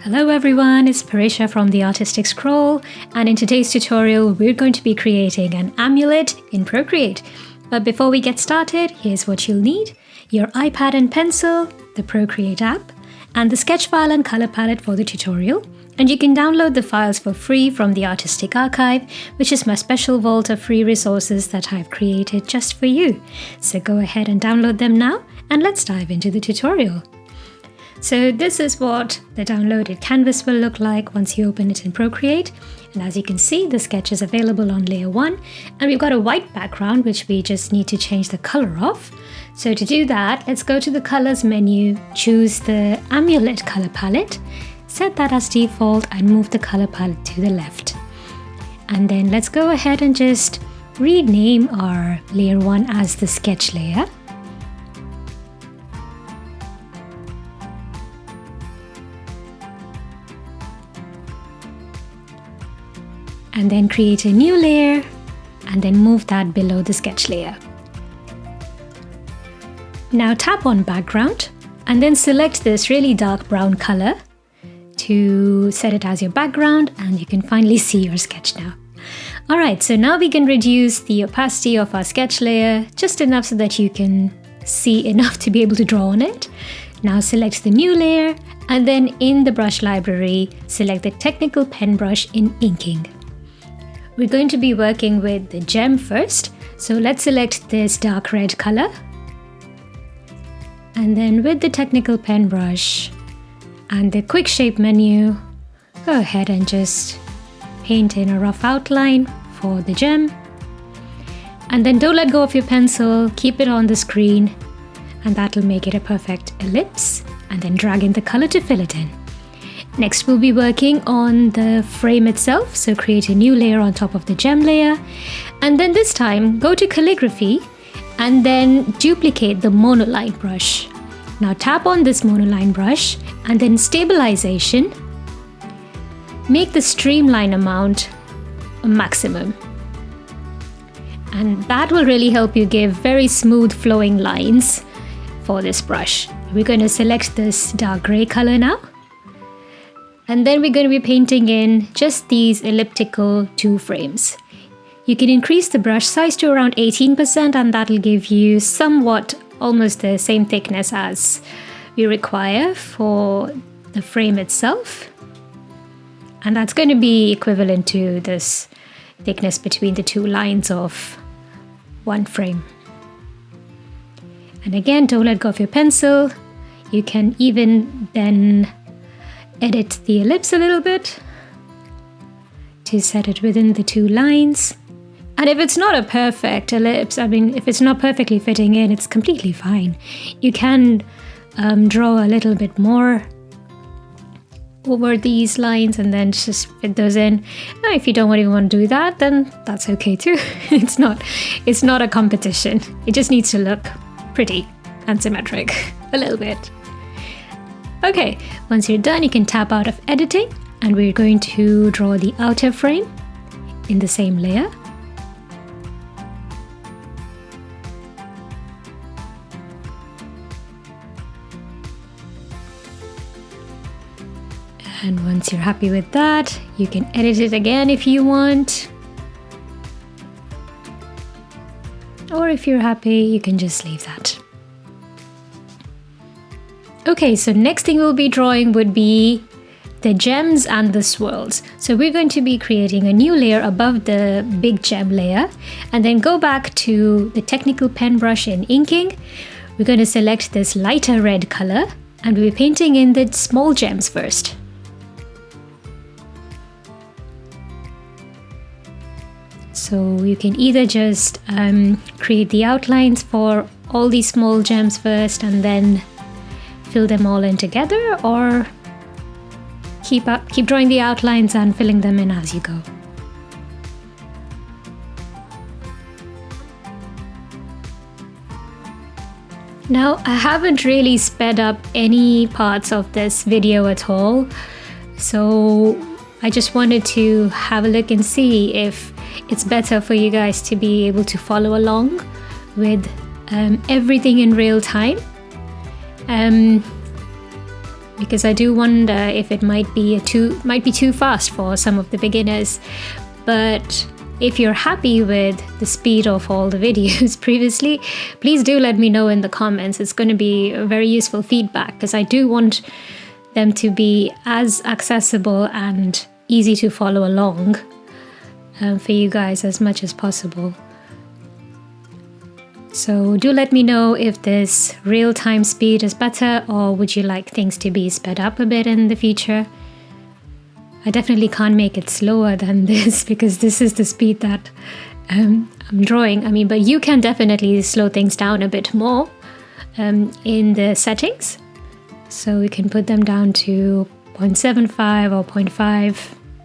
Hello everyone, it's Parisha from The Artistic Scroll, and in today's tutorial we're going to be creating an amulet in Procreate. But before we get started, here's what you'll need: your iPad and pencil, the Procreate app, and the sketch file and color palette for the tutorial. And you can download the files for free from the Artistic Archive, which is my special vault of free resources that I've created just for you. So go ahead and download them now, and let's dive into the tutorial. So this is what the downloaded canvas will look like once you open it in Procreate. And as you can see, the sketch is available on layer 1, and we've got a white background which we just need to change the color of. So to do that, let's go to the colors menu, choose the Amulet color palette, set that as default and move the color palette to the left. And then let's go ahead and just rename our layer 1 as the sketch layer. And then create a new layer and then move that below the sketch layer. Now tap on background and then select this really dark brown color to set it as your background, and you can finally see your sketch now. Alright, so now we can reduce the opacity of our sketch layer just enough so that you can see enough to be able to draw on it. Now select the new layer and then in the brush library, select the technical pen brush in inking. We're going to be working with the gem first, so let's select this dark red color. And then with the technical pen brush and the quick shape menu, go ahead and just paint in a rough outline for the gem. And then don't let go of your pencil, keep it on the screen, and that'll make it a perfect ellipse, and then drag in the color to fill it in. Next, we'll be working on the frame itself, so create a new layer on top of the gem layer, and then this time go to calligraphy and then duplicate the monoline brush. Now tap on this monoline brush and then stabilization, make the streamline amount a maximum, and that will really help you give very smooth flowing lines for this brush. We're going to select this dark gray color now. And then we're going to be painting in just these elliptical 2 frames. You can increase the brush size to around 18%, and that'll give you somewhat almost the same thickness as we require for the frame itself. And that's going to be equivalent to this thickness between the 2 lines of one frame. And again, don't let go of your pencil. You can even then edit the ellipse a little bit to set it within the 2 lines. And if it's not a perfect ellipse, if it's not perfectly fitting in, it's completely fine. You can draw a little bit more over these lines and then just fit those in. Now, if you don't even want to do that, then that's okay too. It's not a competition. It just needs to look pretty and symmetric a little bit. Okay, once you're done, you can tap out of editing, and we're going to draw the outer frame in the same layer. And once you're happy with that, you can edit it again if you want. Or if you're happy, you can just leave that. Okay, so next thing we'll be drawing would be the gems and the swirls. So we're going to be creating a new layer above the big gem layer, and then go back to the technical pen brush in inking. We're going to select this lighter red color, and we'll be painting in the small gems first. So you can either just create the outlines for all these small gems first and then fill them all in together, or keep drawing the outlines and filling them in as you go. Now, I haven't really sped up any parts of this video at all, so I just wanted to have a look and see if it's better for you guys to be able to follow along with everything in real time. because I do wonder if it might be too fast for some of the beginners. But if you're happy with the speed of all the videos previously, please do let me know in the comments. It's going to be a very useful feedback, because I do want them to be as accessible and easy to follow along for you guys as much as possible. So do let me know if this real-time speed is better, or would you like things to be sped up a bit in the future? I definitely can't make it slower than this, because this is the speed that I'm drawing. I mean, but you can definitely slow things down a bit more in the settings. So we can put them down to 0.75 or 0.5,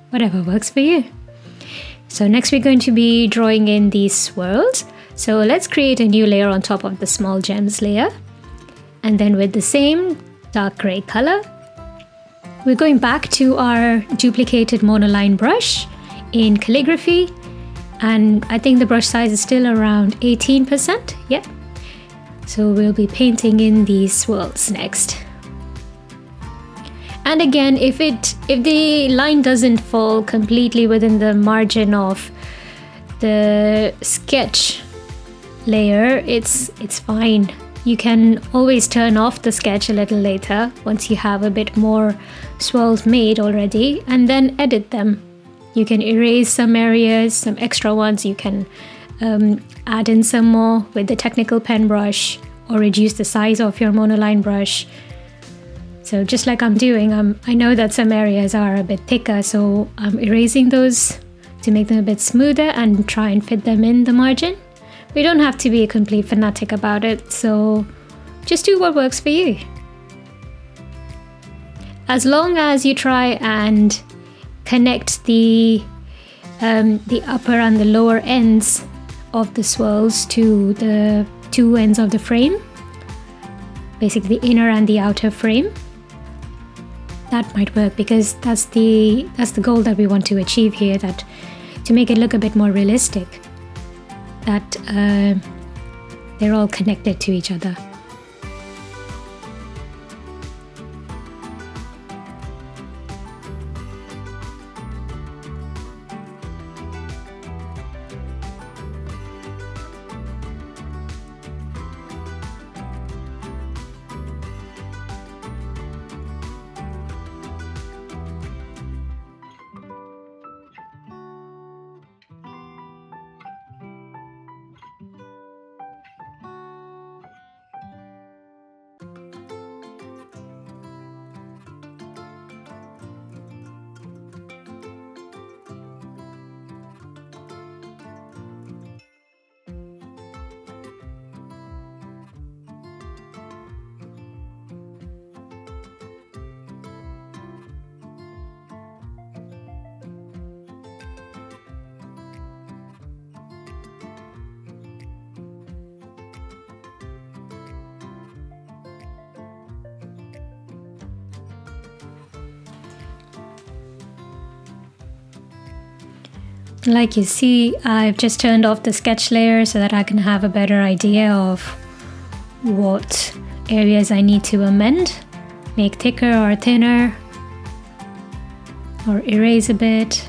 whatever works for you. So next we're going to be drawing in these swirls. So let's create a new layer on top of the small gems layer. And then with the same dark gray color, we're going back to our duplicated monoline brush in calligraphy. And I think the brush size is still around 18%. Yep. So we'll be painting in these swirls next. And again, if the line doesn't fall completely within the margin of the sketch layer, it's fine. You can always turn off the sketch a little later once you have a bit more swirls made already, and then edit them. You can erase some areas, some extra ones. You can add in some more with the technical pen brush, or reduce the size of your monoline brush. So just like I'm doing, I know that some areas are a bit thicker, so I'm erasing those to make them a bit smoother and try and fit them in the margin. We don't have to be a complete fanatic about it, so just do what works for you. As long as you try and connect the upper and the lower ends of the swirls to the two ends of the frame, basically the inner and the outer frame, that might work, because that's the goal that we want to achieve here, that to make it look a bit more realistic, that they're all connected to each other. Like you see, I've just turned off the sketch layer so that I can have a better idea of what areas I need to amend, make thicker or thinner, or erase a bit.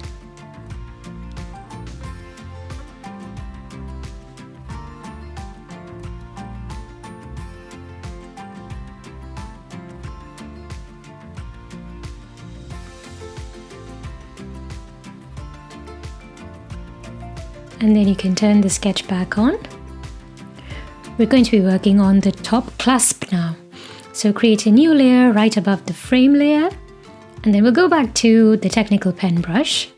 And then you can turn the sketch back on. We're going to be working on the top clasp now. So create a new layer right above the frame layer, and then we'll go back to the technical pen brush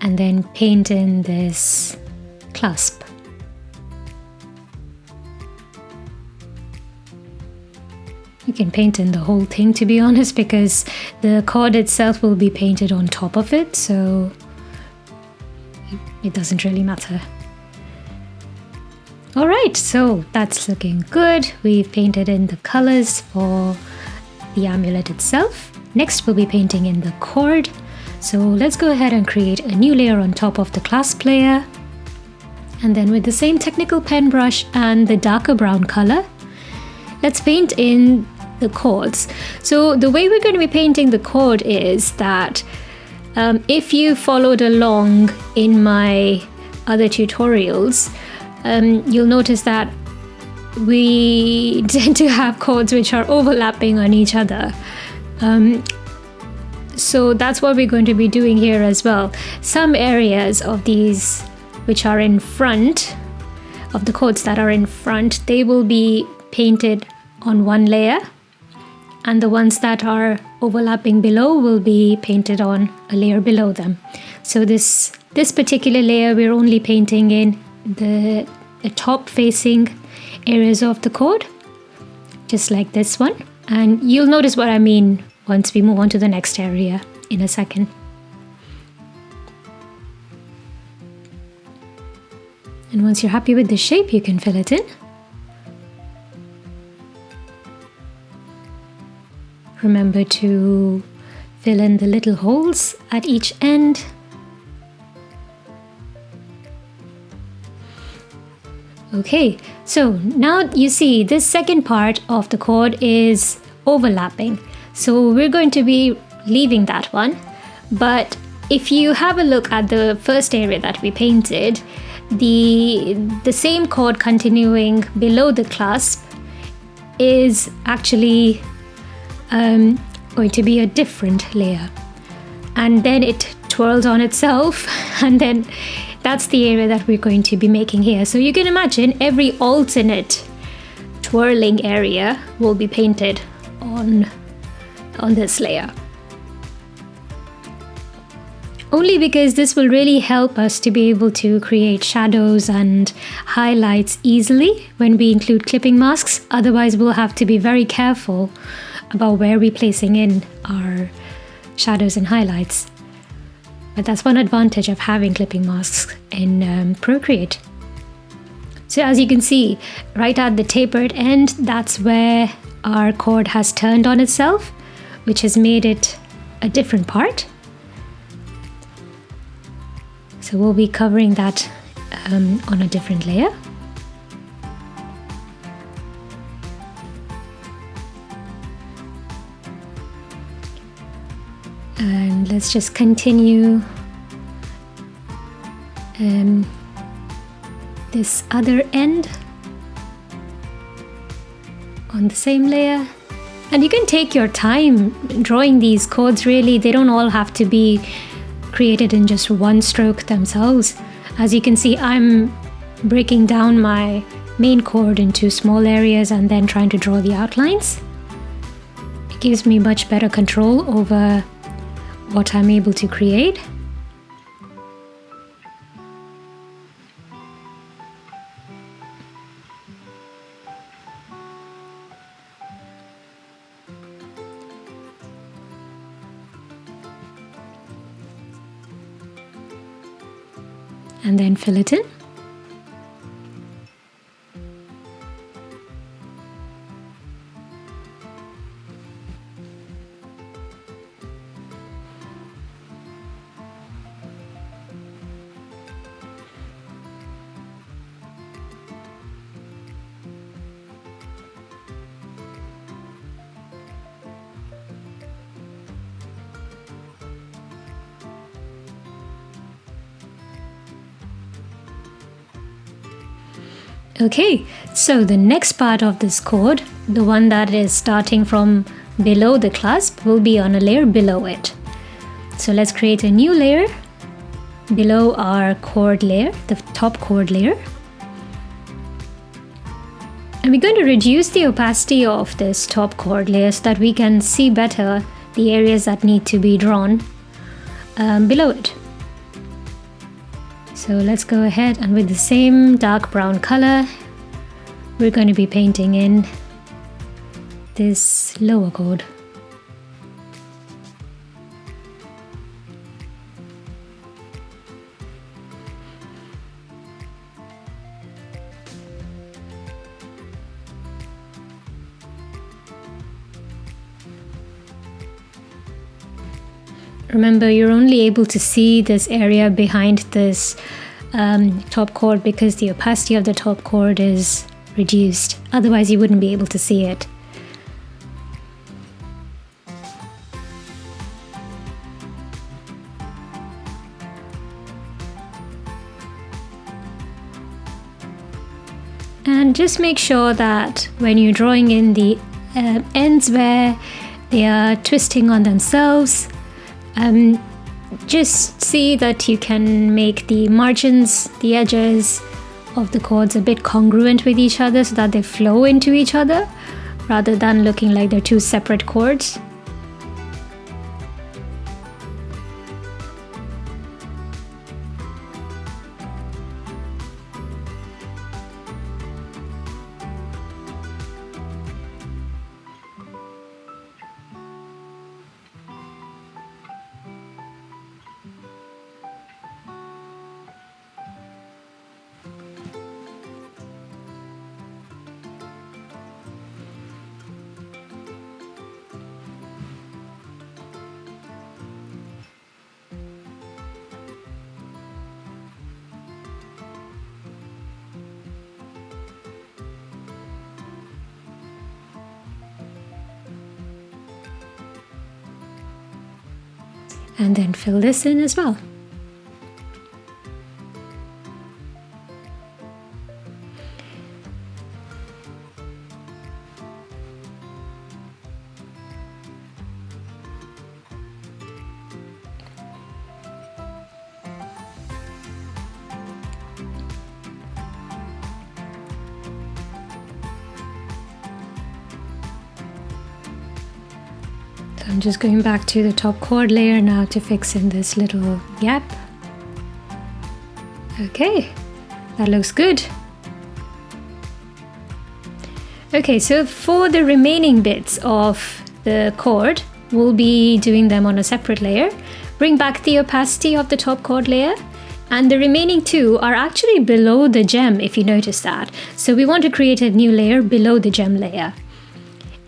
and then paint in this clasp. You can paint in the whole thing, to be honest, because the cord itself will be painted on top of it, so it doesn't really matter. Alright, so that's looking good. We've painted in the colors for the amulet itself. Next we'll be painting in the cord. So let's go ahead and create a new layer on top of the clasp layer. And then with the same technical pen brush and the darker brown color, let's paint in the chords. So the way we're going to be painting the chord is that if you followed along in my other tutorials, you'll notice that we tend to have chords which are overlapping on each other. So that's what we're going to be doing here as well. Some areas of these which are in front of the chords that are in front, they will be painted on one layer, and the ones that are overlapping below will be painted on a layer below them. So this particular layer, we're only painting in the top facing areas of the chord, just like this one. And you'll notice what I mean once we move on to the next area in a second. And once you're happy with the shape, you can fill it in. Remember to fill in the little holes at each end. Okay, so now you see this second part of the chord is overlapping. So we're going to be leaving that one. But if you have a look at the first area that we painted, the same chord continuing below the clasp is actually going to be a different layer, and then it twirls on itself, and then that's the area that we're going to be making here. So you can imagine every alternate twirling area will be painted on this layer, only because this will really help us to be able to create shadows and highlights easily when we include clipping masks. Otherwise we'll have to be very careful about where we're placing in our shadows and highlights. But that's one advantage of having clipping masks in Procreate. So as you can see, right at the tapered end, that's where our chord has turned on itself, which has made it a different part. So we'll be covering that on a different layer. And let's just continue this other end on the same layer. And you can take your time drawing these chords, really. They don't all have to be created in just one stroke themselves. As you can see, I'm breaking down my main chord into small areas and then trying to draw the outlines. It gives me much better control over what I'm able to create. And then fill it in. Okay, so the next part of this chord, the one that is starting from below the clasp, will be on a layer below it. So let's create a new layer below our chord layer, the top chord layer. And we're going to reduce the opacity of this top chord layer so that we can see better the areas that need to be drawn below it. So let's go ahead, and with the same dark brown color, we're going to be painting in this lower chord. Remember, you're only able to see this area behind this top chord because the opacity of the top chord is reduced. Otherwise, you wouldn't be able to see it. And just make sure that when you're drawing in the ends where they are twisting on themselves, just see that you can make the margins, the edges of the chords a bit congruent with each other so that they flow into each other rather than looking like they're two separate chords. And then fill this in as well. I'm just going back to the top chord layer now to fix in this little gap. Okay, that looks good. Okay, so for the remaining bits of the chord, we'll be doing them on a separate layer. Bring back the opacity of the top chord layer, and the remaining two are actually below the gem, if you notice that. So we want to create a new layer below the gem layer.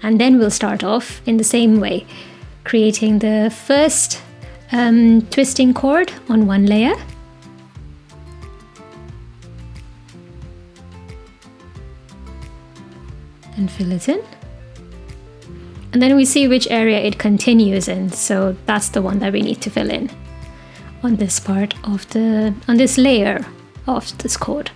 And then we'll start off in the same way, creating the first twisting chord on one layer. And fill it in. And then we see which area it continues in, so that's the one that we need to fill in on this part of on this layer of this chord.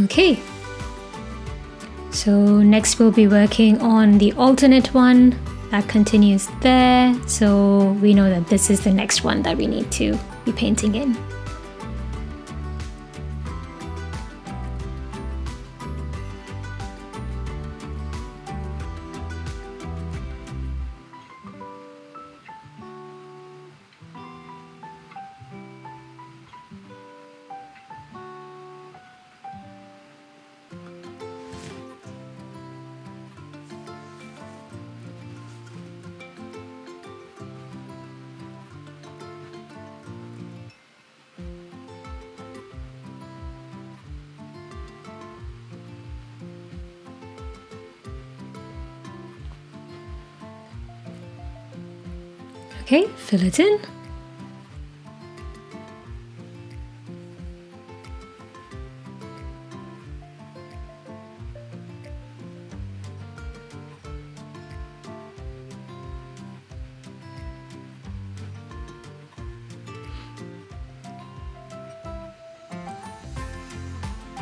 Okay, so next we'll be working on the alternate one that continues there, so we know that this is the next one that we need to be painting in. Okay, fill it in.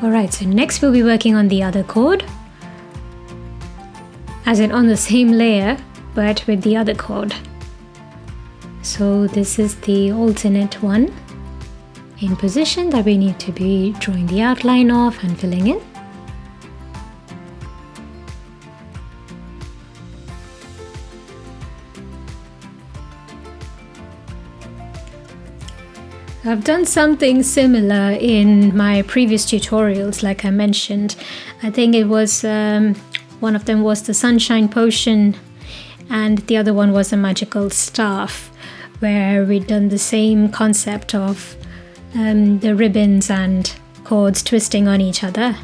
Alright, so next we'll be working on the other chord, as in on the same layer, but with the other chord. So this is the alternate one in position that we need to be drawing the outline of and filling in. I've done something similar in my previous tutorials, like I mentioned. I think it was, one of them was the sunshine potion and the other one was a magical staff, where we'd done the same concept of the ribbons and cords twisting on each other.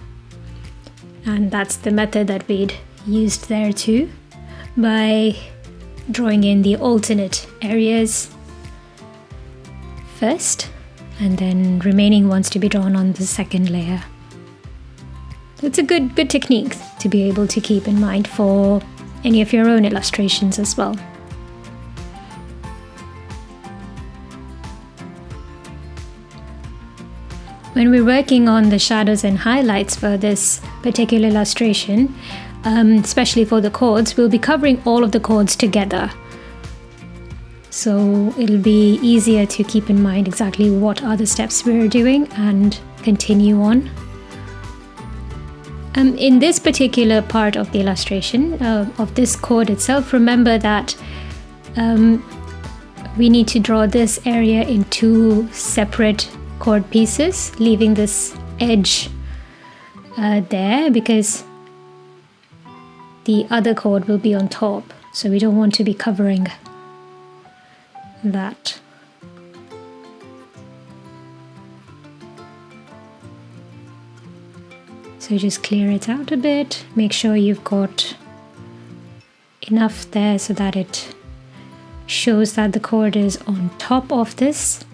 And that's the method that we'd used there too, by drawing in the alternate areas first, and then remaining ones to be drawn on the second layer. It's a good technique to be able to keep in mind for any of your own illustrations as well. When we're working on the shadows and highlights for this particular illustration, especially for the chords, we'll be covering all of the chords together. So it'll be easier to keep in mind exactly what are the steps we're doing and continue on. In this particular part of the illustration, of this chord itself, remember that we need to draw this area in two separate chord pieces, leaving this edge there because the other chord will be on top, so we don't want to be covering that. So just clear it out a bit, make sure you've got enough there so that it shows that the chord is on top of this.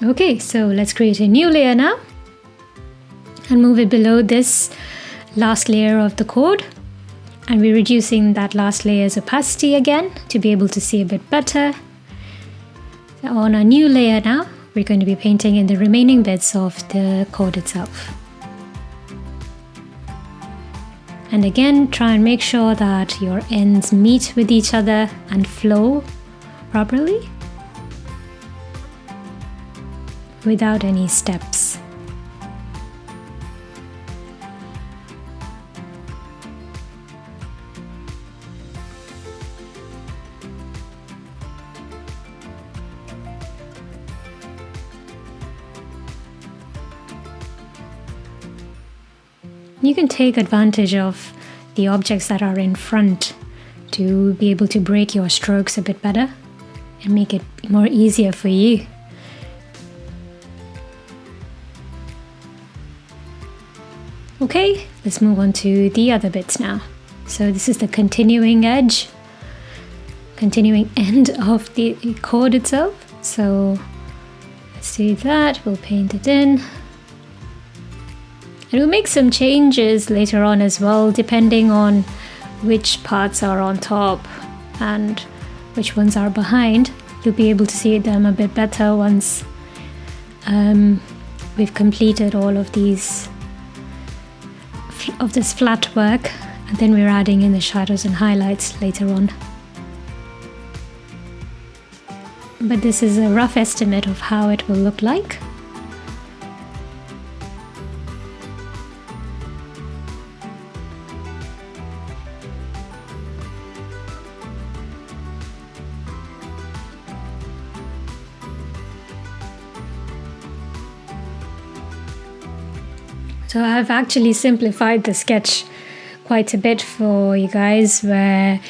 Okay, so let's create a new layer now and move it below this last layer of the chord, and we're reducing that last layer's opacity again to be able to see a bit better. So on our new layer now, we're going to be painting in the remaining bits of the chord itself. And again, try and make sure that your ends meet with each other and flow properly without any steps. You can take advantage of the objects that are in front to be able to break your strokes a bit better and make it more easier for you. Okay, let's move on to the other bits now. So this is the continuing edge, continuing end of the chord itself. So let's do that, we'll paint it in. And we'll make some changes later on as well, depending on which parts are on top and which ones are behind. You'll be able to see them a bit better once we've completed all of this flat work, and then we're adding in the shadows and highlights later on. But this is a rough estimate of how it will look like. So I've actually simplified the sketch quite a bit for you guys, where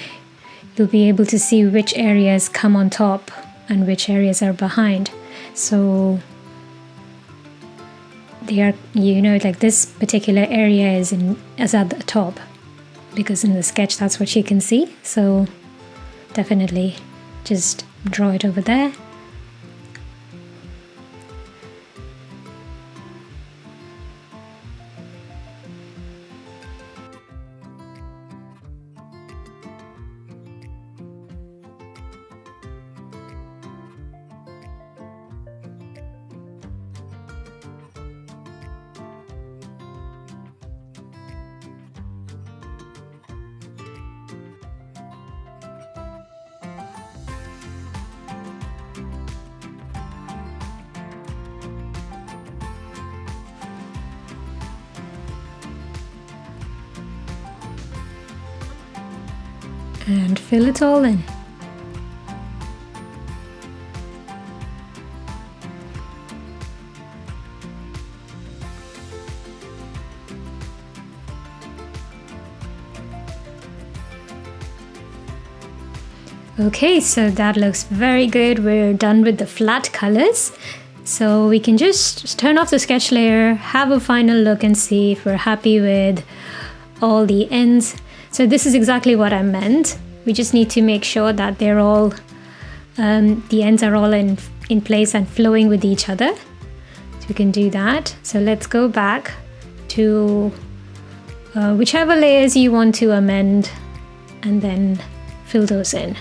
you'll be able to see which areas come on top and which areas are behind. So they are, like this particular area is at the top, because in the sketch that's what you can see. So definitely just draw it over there. And fill it all in. Okay, so that looks very good. We're done with the flat colors. So we can just turn off the sketch layer, have a final look and see if we're happy with all the ends. So this is exactly what I meant. We just need to make sure that they're all, the ends are all in place and flowing with each other. So we can do that. So let's go back to whichever layers you want to amend and then fill those in.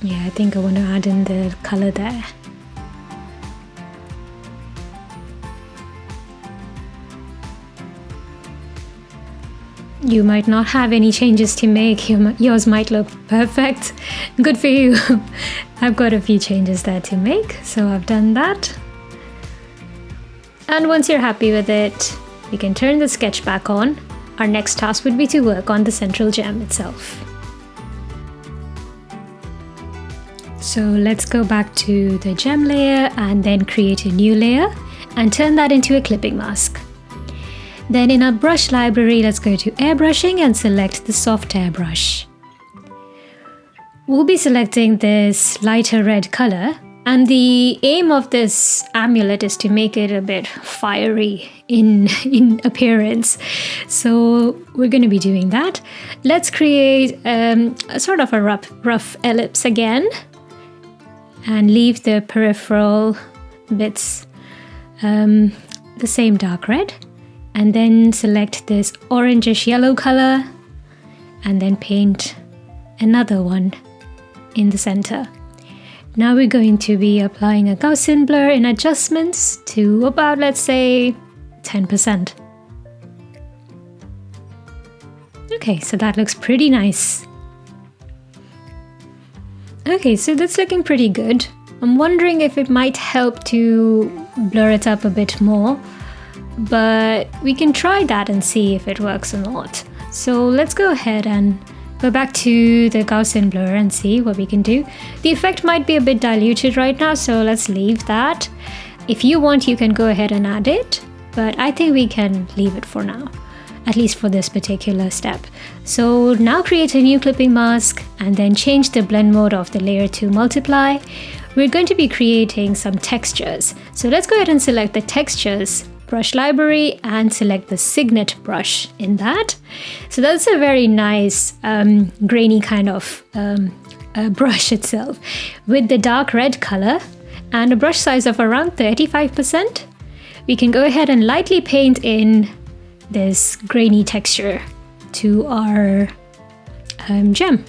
Yeah, I think I want to add in the color there. You might not have any changes to make. Yours might look perfect. Good for you. I've got a few changes there to make, so I've done that. And once you're happy with it, we can turn the sketch back on. Our next task would be to work on the central gem itself. So let's go back to the gem layer and then create a new layer and turn that into a clipping mask. Then in our brush library, let's go to airbrushing and select the soft airbrush. We'll be selecting this lighter red color, and the aim of this amulet is to make it a bit fiery in appearance. So we're going to be doing that. Let's create a sort of a rough ellipse again and leave the peripheral bits the same dark red. And then select this orangish yellow color and then paint another one in the center. Now we're going to be applying a Gaussian blur in adjustments to about, let's say, 10%. Okay, so that looks pretty nice. Okay, so that's looking pretty good. I'm wondering if it might help to blur it up a bit more. But we can try that and see if it works or not. So let's go ahead and go back to the Gaussian blur and see what we can do. The effect might be a bit diluted right now, so let's leave that. If you want, you can go ahead and add it, but I think we can leave it for now, at least for this particular step. So now create a new clipping mask and then change the blend mode of the layer to multiply. We're going to be creating some textures. So let's go ahead and select the textures brush library and select the signet brush in that. So that's a very nice grainy kind of brush itself with the dark red color and a brush size of around 35%. We can go ahead and lightly paint in this grainy texture to our gem.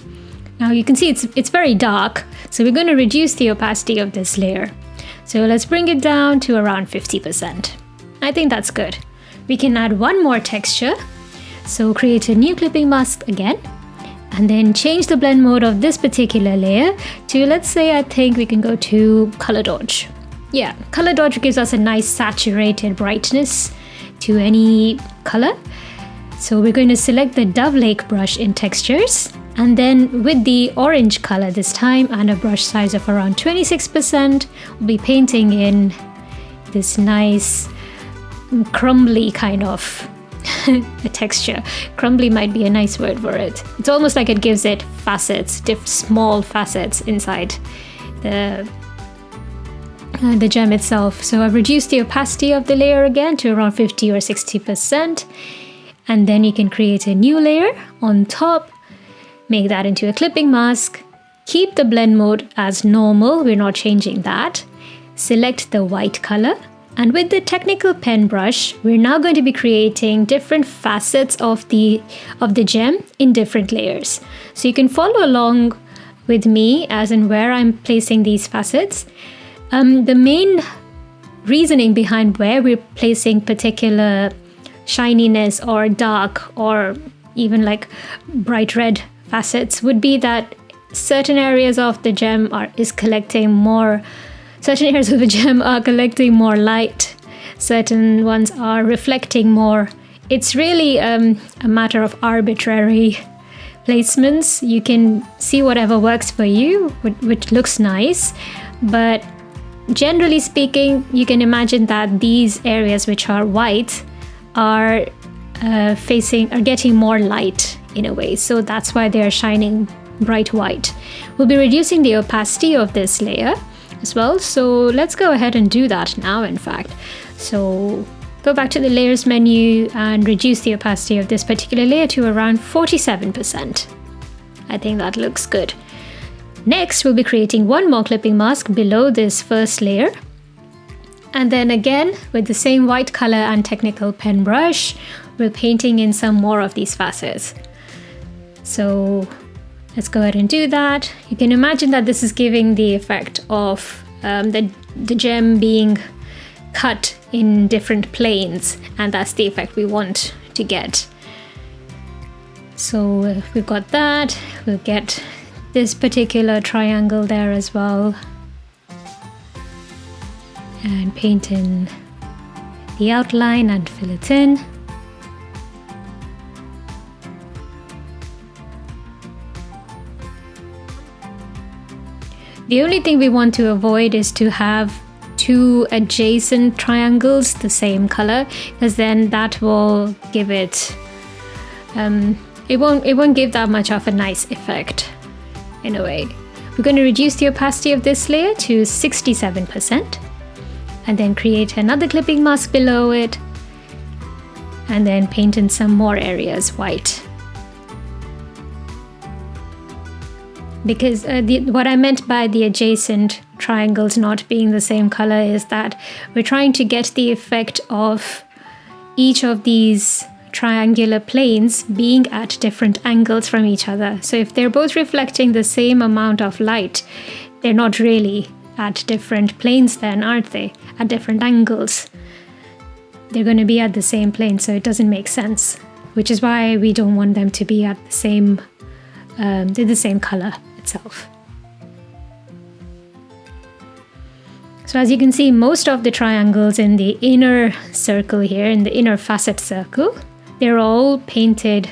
Now you can see it's very dark, so we're going to reduce the opacity of this layer. So let's bring it down to around 50%. I think that's good. We can add one more texture. So create a new clipping mask again, and then change the blend mode of this particular layer to, let's say, I think we can go to color dodge. Yeah, color dodge gives us a nice saturated brightness to any color. So we're going to select the Dove Lake brush in textures, and then with the orange color this time and a brush size of around 26%, we'll be painting in this nice crumbly kind of a texture. Crumbly might be a nice word for it. It's almost like it gives it facets, small facets inside the gem itself. So I've reduced the opacity of the layer again to around 50 or 60%, and then you can create a new layer on top, make that into a clipping mask, keep the blend mode as normal, we're not changing that, select the white color. And with the technical pen brush, we're now going to be creating different facets of the gem in different layers. So you can follow along with me as in where I'm placing these facets. The main reasoning behind where we're placing particular shininess or dark or even like bright red facets would be that certain areas of the gem is collecting more. Certain areas of the gem are collecting more light, certain ones are reflecting more. It's really a matter of arbitrary placements. You can see whatever works for you, which looks nice, but generally speaking, you can imagine that these areas which are white are getting more light in a way, so that's why they are shining bright white. We'll be reducing the opacity of this layer as well, so let's go ahead and do that now, in fact. So go back to the layers menu and reduce the opacity of this particular layer to around 47%. I think that looks good. Next, we'll be creating one more clipping mask below this first layer. And then again, with the same white color and technical pen brush, we're painting in some more of these facets. So let's go ahead and do that. You can imagine that this is giving the effect of the gem being cut in different planes, and that's the effect we want to get. So we've got that. We'll get this particular triangle there as well, and paint in the outline and fill it in. The only thing we want to avoid is to have two adjacent triangles the same color, because then that will give it it won't give that much of a nice effect in a way. We're going to reduce the opacity of this layer to 67%, and then create another clipping mask below it, and then paint in some more areas white. Because what I meant by the adjacent triangles not being the same color is that we're trying to get the effect of each of these triangular planes being at different angles from each other. So if they're both reflecting the same amount of light, they're not really at different planes then, aren't they? At different angles. They're going to be at the same plane, so it doesn't make sense. Which is why we don't want them to be at the same color itself. So as you can see, most of the triangles in the inner circle here, in the inner facet circle, they're all painted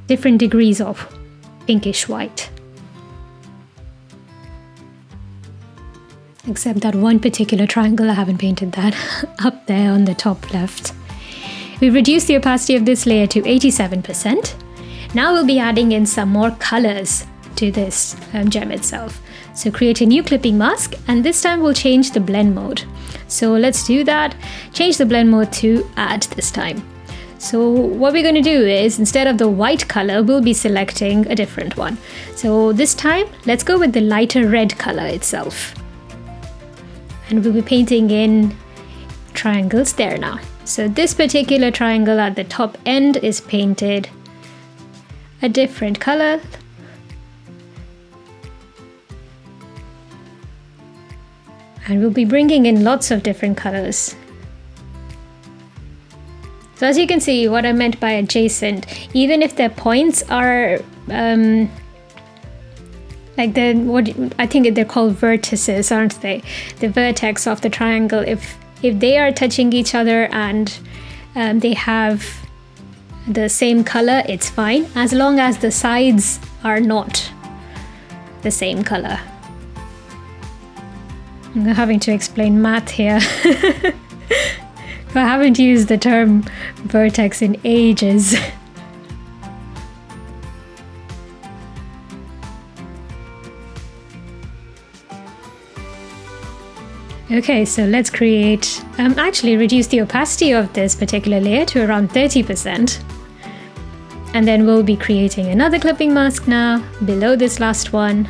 different degrees of pinkish white. Except that one particular triangle, I haven't painted that, up there on the top left. We've reduced the opacity of this layer to 87%. Now we'll be adding in some more colors to this gem itself. So create a new clipping mask, and this time we'll change the blend mode. So let's do that. Change the blend mode to add this time. So what we're going to do is, instead of the white color, we'll be selecting a different one. So this time, let's go with the lighter red color itself. And we'll be painting in triangles there now. So this particular triangle at the top end is painted a different color. And we'll be bringing in lots of different colors. So as you can see, what I meant by adjacent, even if their points are I think they're called vertices, aren't they? The vertex of the triangle. If they are touching each other and they have the same color, it's fine, as long as the sides are not the same color. I'm having to explain math here. I haven't used the term vertex in ages. Okay, so let's create, actually reduce the opacity of this particular layer to around 30%. And then we'll be creating another clipping mask now, below this last one,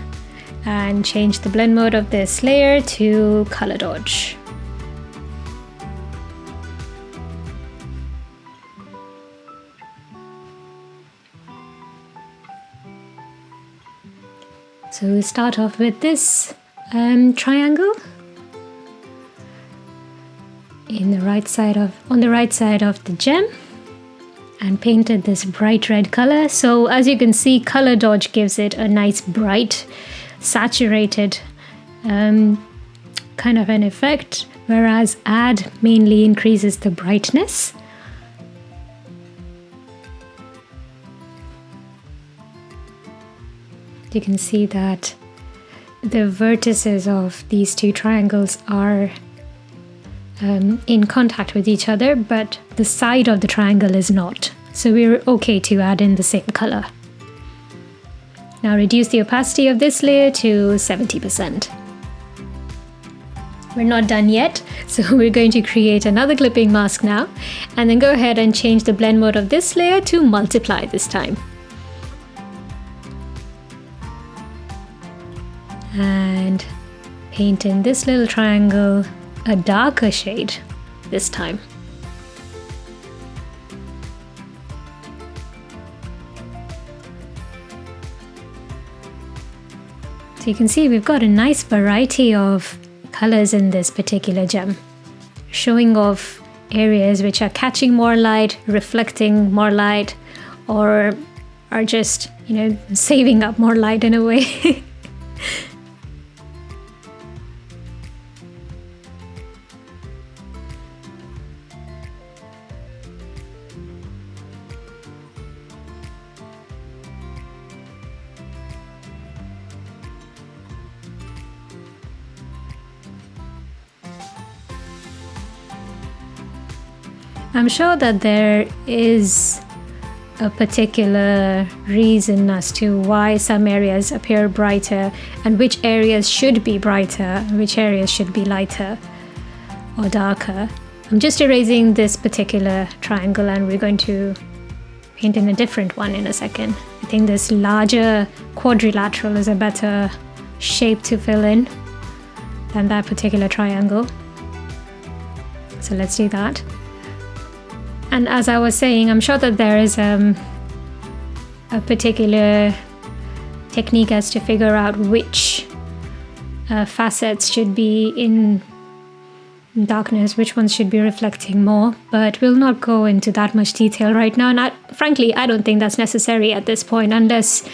and change the blend mode of this layer to color dodge. So we'll start off with this triangle on the right side of the gem, and painted this bright red color. So as you can see, color dodge gives it a nice bright saturated kind of an effect, whereas add mainly increases the brightness. You can see that the vertices of these two triangles are in contact with each other, but the side of the triangle is not. So we're okay to add in the same color. Now reduce the opacity of this layer to 70%. we're not done yet, so we're going to create another clipping mask now, and then go ahead and change the blend mode of this layer to multiply this time. And paint in this little triangle a darker shade this time. So you can see we've got a nice variety of colors in this particular gem, showing off areas which are catching more light, reflecting more light, or are just, saving up more light in a way. I'm sure that there is a particular reason as to why some areas appear brighter and which areas should be brighter and which areas should be lighter or darker. I'm just erasing this particular triangle and we're going to paint in a different one in a second. I think this larger quadrilateral is a better shape to fill in than that particular triangle. So let's do that. And as I was saying, I'm sure that there is a particular technique as to figure out which facets should be in darkness, which ones should be reflecting more, but we'll not go into that much detail right now. And frankly, I don't think that's necessary at this point, unless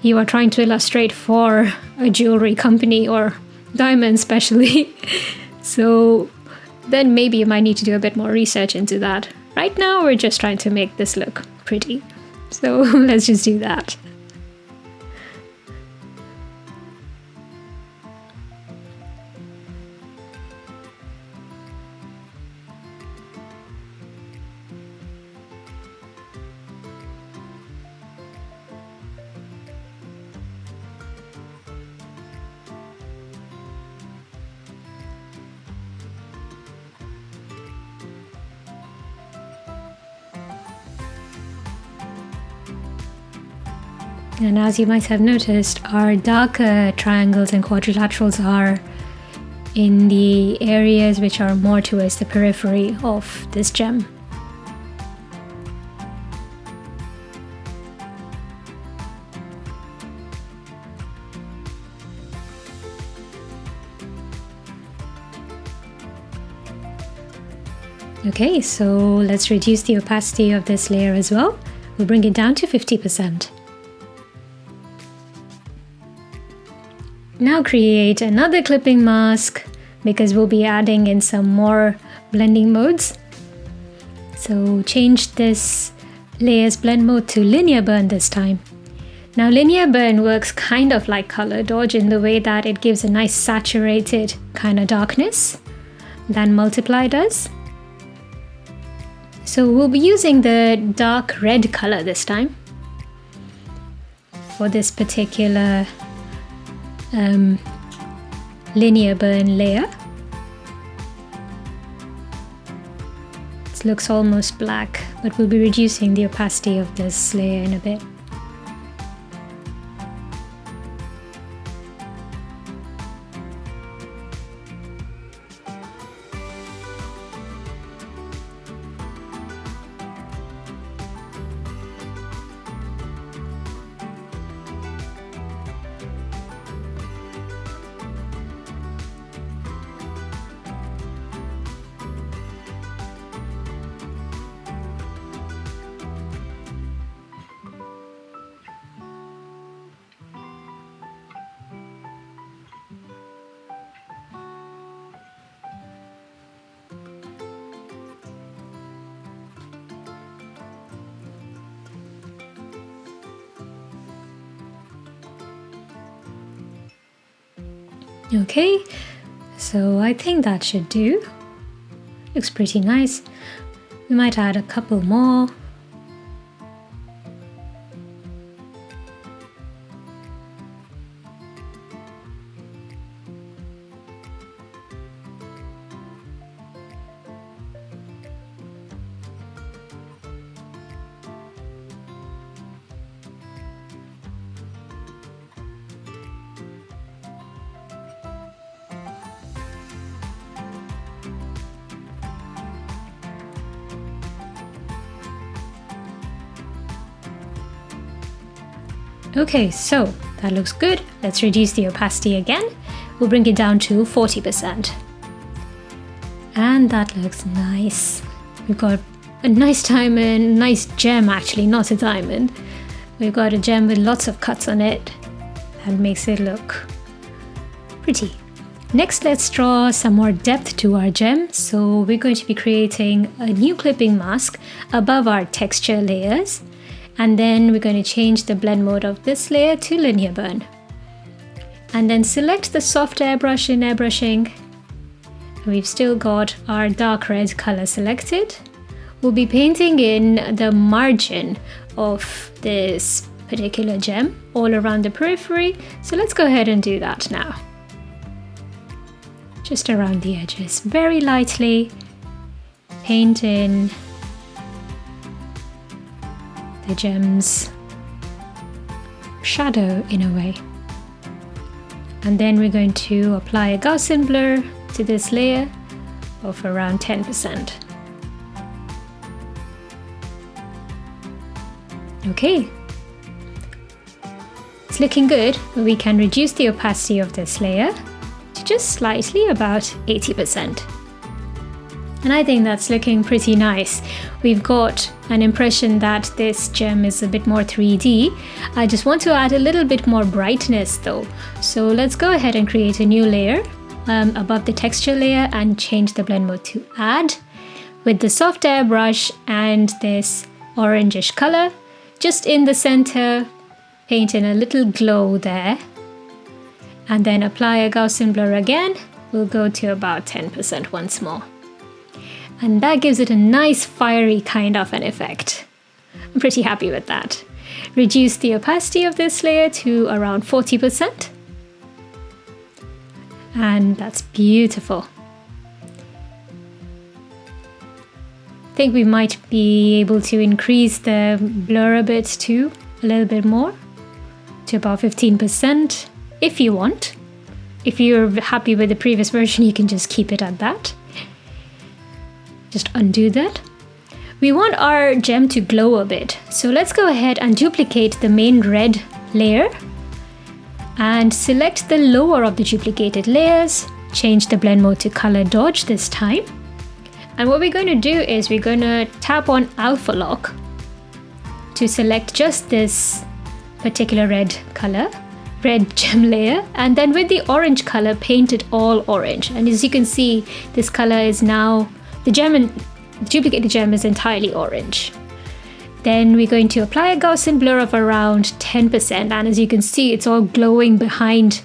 you are trying to illustrate for a jewelry company or diamond especially. So then maybe you might need to do a bit more research into that. Right now, we're just trying to make this look pretty. So let's just do that. And as you might have noticed, our darker triangles and quadrilaterals are in the areas which are more towards the periphery of this gem. Okay, so let's reduce the opacity of this layer as well. We'll bring it down to 50%. Now create another clipping mask because we'll be adding in some more blending modes. So change this layer's blend mode to linear burn this time. Now linear burn works kind of like color dodge in the way that it gives a nice saturated kind of darkness than multiply does. So we'll be using the dark red color this time for this particular linear burn layer. This looks almost black, but we'll be reducing the opacity of this layer in a bit. Okay, so I think that should do. Looks pretty nice. We might add a couple more. Okay, so that looks good. Let's reduce the opacity again. We'll bring it down to 40%. And that looks nice. We've got a nice diamond, nice gem actually, not a diamond. We've got a gem with lots of cuts on it. That makes it look pretty. Next, let's draw some more depth to our gem. So we're going to be creating a new clipping mask above our texture layers. And then we're going to change the blend mode of this layer to linear burn. And then select the soft airbrush in airbrushing. We've still got our dark red color selected. We'll be painting in the margin of this particular gem all around the periphery. So let's go ahead and do that now. Just around the edges, very lightly paint in the gem's shadow in a way. And then we're going to apply a Gaussian blur to this layer of around 10%. Okay, it's looking good, but we can reduce the opacity of this layer to just slightly about 80%. And I think that's looking pretty nice. We've got an impression that this gem is a bit more 3D. I just want to add a little bit more brightness though. So let's go ahead and create a new layer above the texture layer and change the blend mode to add with the soft airbrush and this orangish color. Just in the center, paint in a little glow there. And then apply a Gaussian blur again. We'll go to about 10% once more. And that gives it a nice fiery kind of an effect. I'm pretty happy with that. Reduce the opacity of this layer to around 40%. And that's beautiful. I think we might be able to increase the blur a bit too, a little bit more, to about 15% if you want. If you're happy with the previous version, you can just keep it at that. Just undo that. We want our gem to glow a bit, so let's go ahead and duplicate the main red layer and select the lower of the duplicated layers. Change the blend mode to color dodge this time. And what we're going to do is we're going to tap on alpha lock to select just this particular red color, red gem layer, and then with the orange color paint it all orange. And as you can see, this color is now the duplicated gem is entirely orange. Then we're going to apply a Gaussian blur of around 10%, and as you can see, it's all glowing behind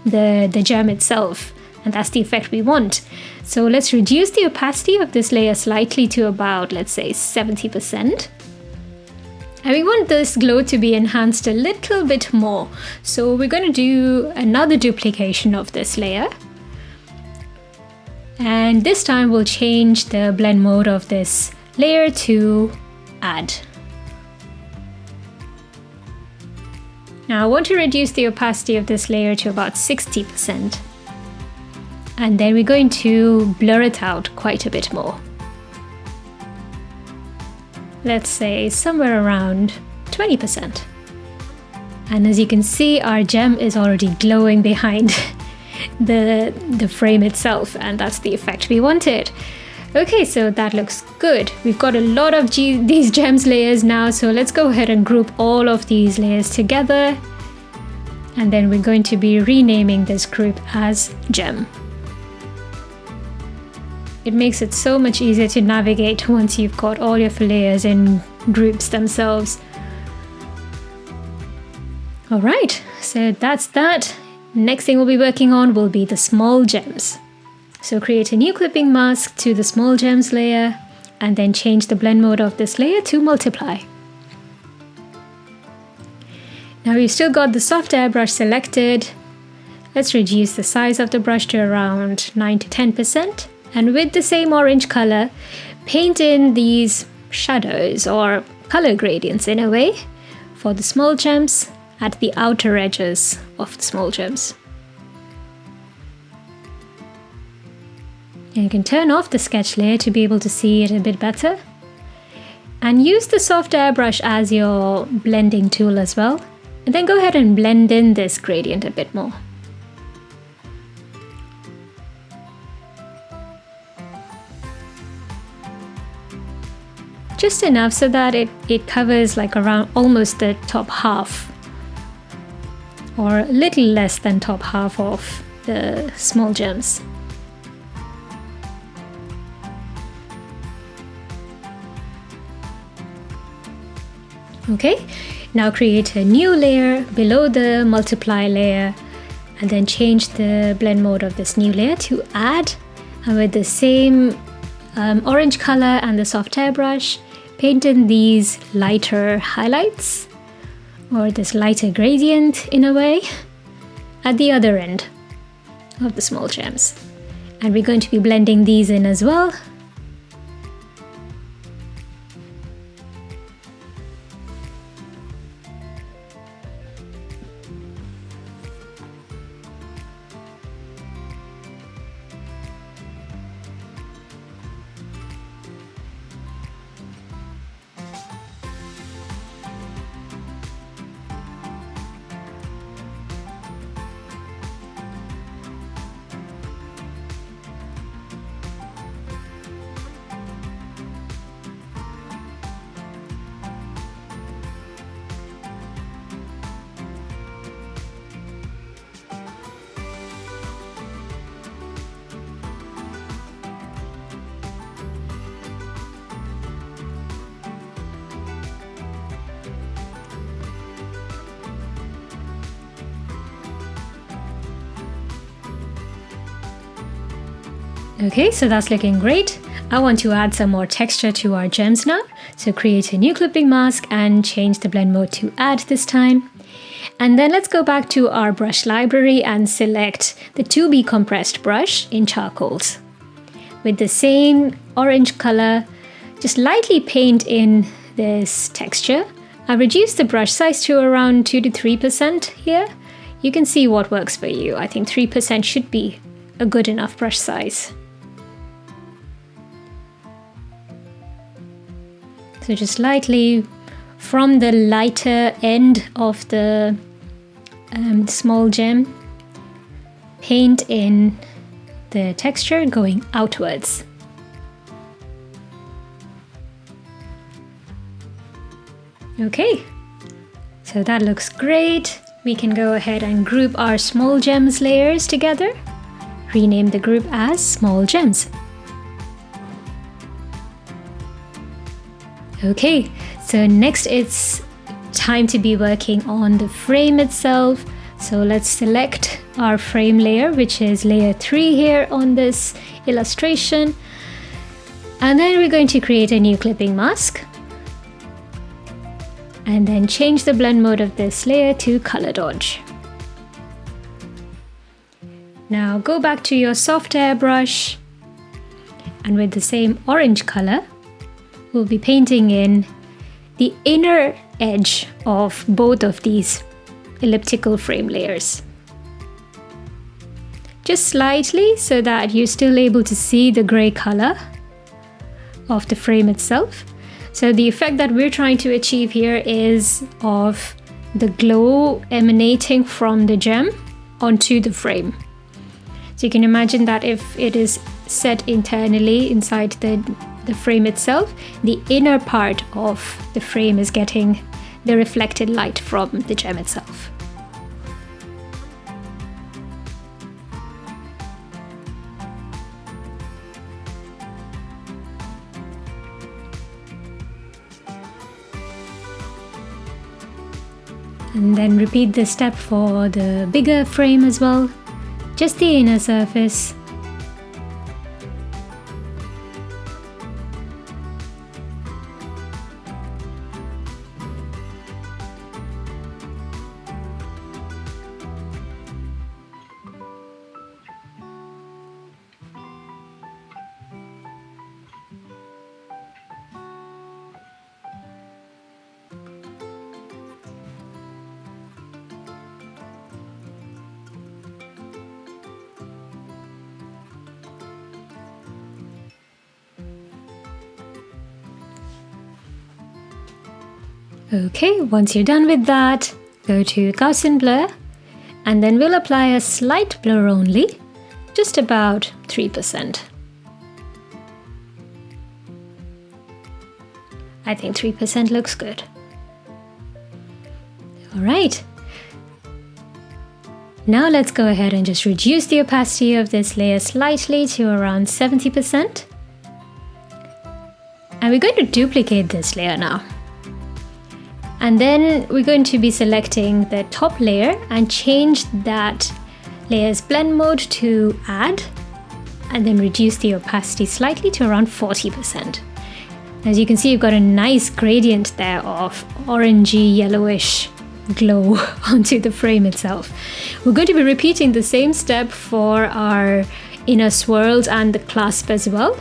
the gem itself, and that's the effect we want. So let's reduce the opacity of this layer slightly to about, let's say, 70%. And we want this glow to be enhanced a little bit more. So we're going to do another duplication of this layer. And this time we'll change the blend mode of this layer to add. Now I want to reduce the opacity of this layer to about 60%. And then we're going to blur it out quite a bit more. Let's say somewhere around 20%. And as you can see, our gem is already glowing behind the frame itself, and that's the effect we wanted. Okay, so that looks good. We've got a lot of these gems layers now, so let's go ahead and group all of these layers together. And then we're going to be renaming this group as gem. It makes it so much easier to navigate once you've got all your layers in groups themselves. All right, so that's that. Next thing we'll be working on will be the small gems. So create a new clipping mask to the small gems layer and then change the blend mode of this layer to multiply. Now we've still got the soft airbrush selected. Let's reduce the size of the brush to around 9 to 10%. And with the same orange color, paint in these shadows or color gradients in a way for the small gems at the outer edges of the small gems. And you can turn off the sketch layer to be able to see it a bit better. And use the soft airbrush as your blending tool as well. And then go ahead and blend in this gradient a bit more. Just enough so that it covers like around almost the top half, or a little less than top half of the small gems. Okay, now create a new layer below the multiply layer and then change the blend mode of this new layer to add, and with the same orange color and the soft airbrush, paint in these lighter highlights, or this lighter gradient in a way, at the other end of the small gems. And we're going to be blending these in as well. Okay, so that's looking great. I want to add some more texture to our gems now. So create a new clipping mask and change the blend mode to add this time. And then let's go back to our brush library and select the 2B compressed brush in charcoals. With the same orange color, just lightly paint in this texture. I reduced the brush size to around 2 to 3% here. You can see what works for you. I think 3% should be a good enough brush size. So just lightly from the lighter end of the small gem, paint in the texture going outwards. Okay, so that looks great. We can go ahead and group our small gems layers together. Rename the group as small gems. Okay, so next it's time to be working on the frame itself. So let's select our frame layer, which is layer 3 here on this illustration. And then we're going to create a new clipping mask. And then change the blend mode of this layer to color dodge. Now go back to your soft airbrush, and with the same orange color, we'll be painting in the inner edge of both of these elliptical frame layers. Just slightly so that you're still able to see the gray color of the frame itself. So the effect that we're trying to achieve here is of the glow emanating from the gem onto the frame. So you can imagine that if it is set internally inside the frame itself, the inner part of the frame is getting the reflected light from the gem itself. And then repeat this step for the bigger frame as well, just the inner surface. Okay, once you're done with that, go to Gaussian blur, and then we'll apply a slight blur only, just about 3%. I think 3% looks good. All right. Now let's go ahead and just reduce the opacity of this layer slightly to around 70%. And we're going to duplicate this layer now. And then we're going to be selecting the top layer and change that layer's blend mode to add, and then reduce the opacity slightly to around 40%. As you can see, you've got a nice gradient there of orangey yellowish glow onto the frame itself. We're going to be repeating the same step for our inner swirls and the clasp as well.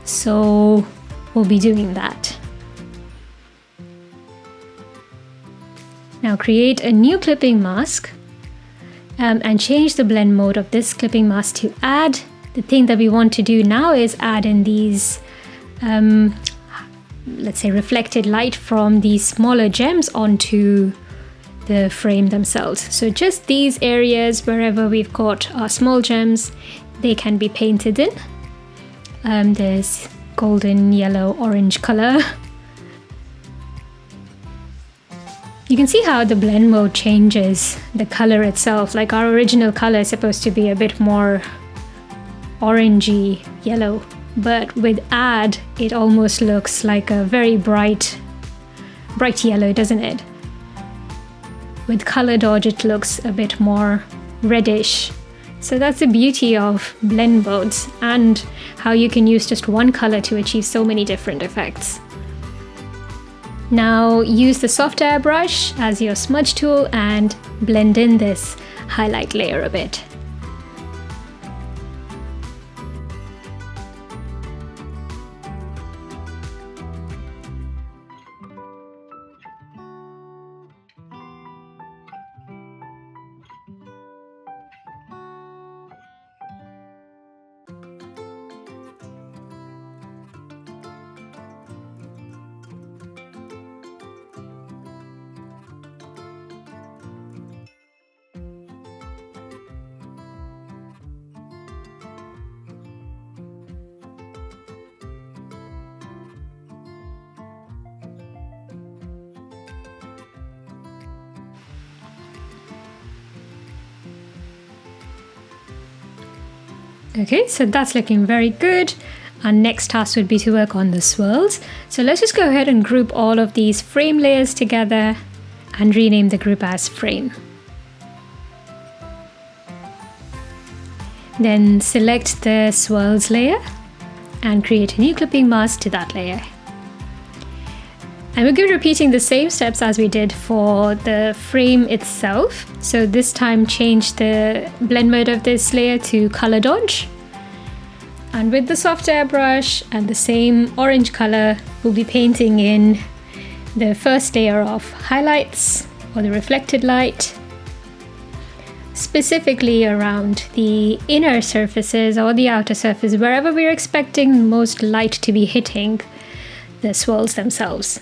So we'll be doing that. Now create a new clipping mask and change the blend mode of this clipping mask to add. The thing that we want to do now is add in these, let's say, reflected light from these smaller gems onto the frame themselves. So just these areas wherever we've got our small gems, they can be painted in. There's golden, yellow, orange color. You can see how the blend mode changes the color itself. Like our original color is supposed to be a bit more orangey yellow, but with add, it almost looks like a very bright yellow, doesn't it? With color dodge, it looks a bit more reddish. So that's the beauty of blend modes and how you can use just one color to achieve so many different effects. Now use the soft airbrush as your smudge tool and blend in this highlight layer a bit. Okay, so that's looking very good. Our next task would be to work on the swirls. So let's just go ahead and group all of these frame layers together and rename the group as frame. Then select the swirls layer and create a new clipping mask to that layer. And we're going to be repeating the same steps as we did for the frame itself. So this time change the blend mode of this layer to color dodge. And with the soft airbrush and the same orange color, we'll be painting in the first layer of highlights or the reflected light, specifically around the inner surfaces or the outer surface, wherever we're expecting most light to be hitting the swirls themselves.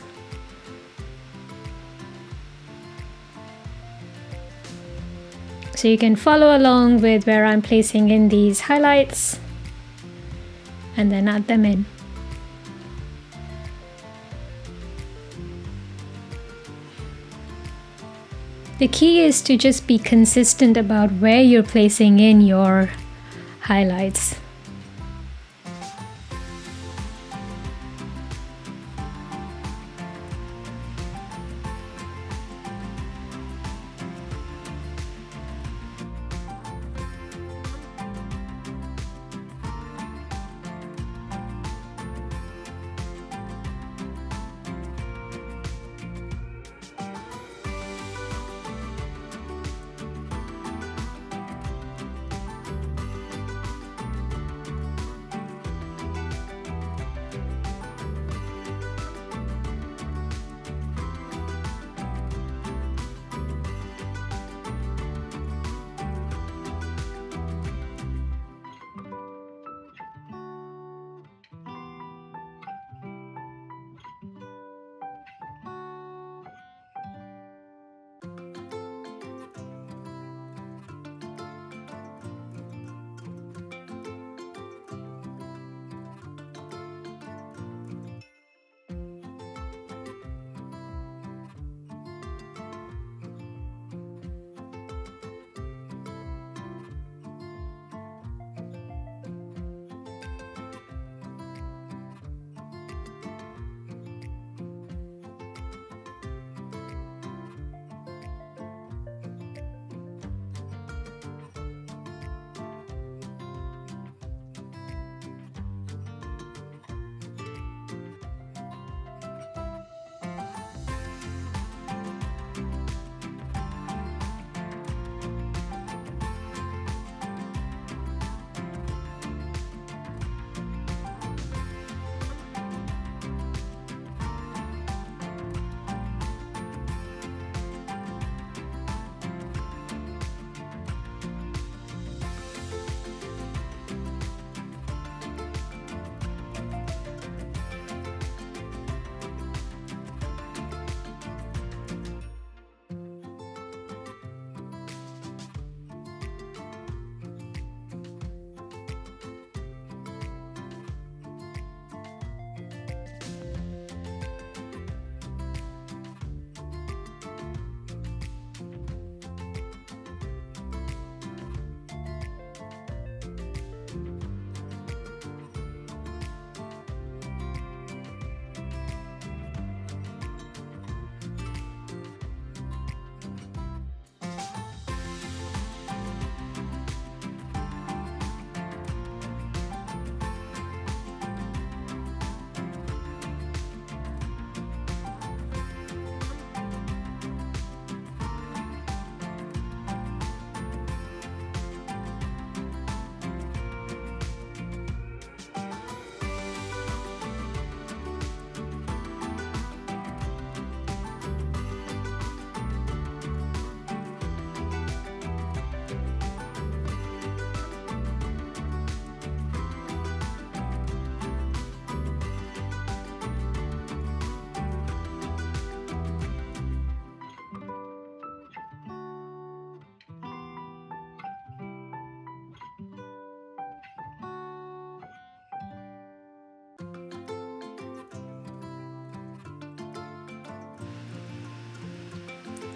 So you can follow along with where I'm placing in these highlights and then add them in. The key is to just be consistent about where you're placing in your highlights.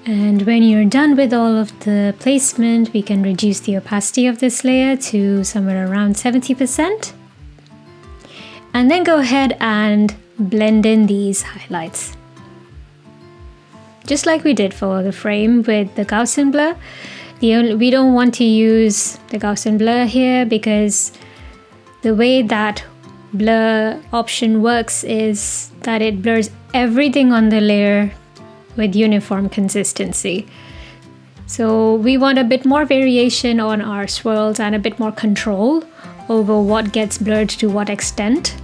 And when you're done with all of the placement, we can reduce the opacity of this layer to somewhere around 70%. And then go ahead and blend in these highlights. Just like we did for the frame with the Gaussian blur. We don't want to use the Gaussian blur here because the way that blur option works is that it blurs everything on the layer with uniform consistency. So we want a bit more variation on our swirls and a bit more control over what gets blurred to what extent.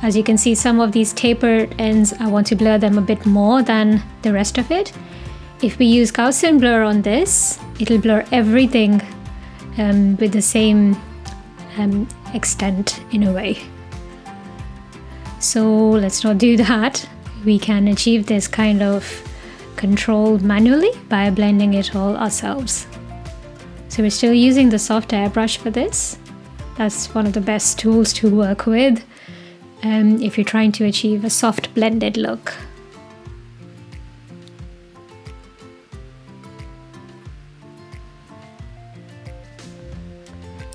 As you can see, some of these tapered ends, I want to blur them a bit more than the rest of it. If we use Gaussian blur on this, it'll blur everything with the same extent in a way. So let's not do that. We can achieve this kind of control manually by blending it all ourselves. So we're still using the soft airbrush for this. That's one of the best tools to work with if you're trying to achieve a soft blended look.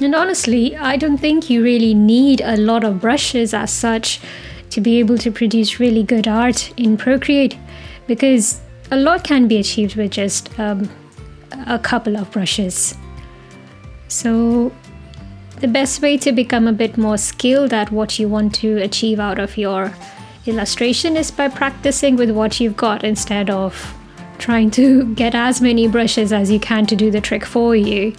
And honestly, I don't think you really need a lot of brushes as such to be able to produce really good art in Procreate, because a lot can be achieved with just a couple of brushes. So the best way to become a bit more skilled at what you want to achieve out of your illustration is by practicing with what you've got instead of trying to get as many brushes as you can to do the trick for you.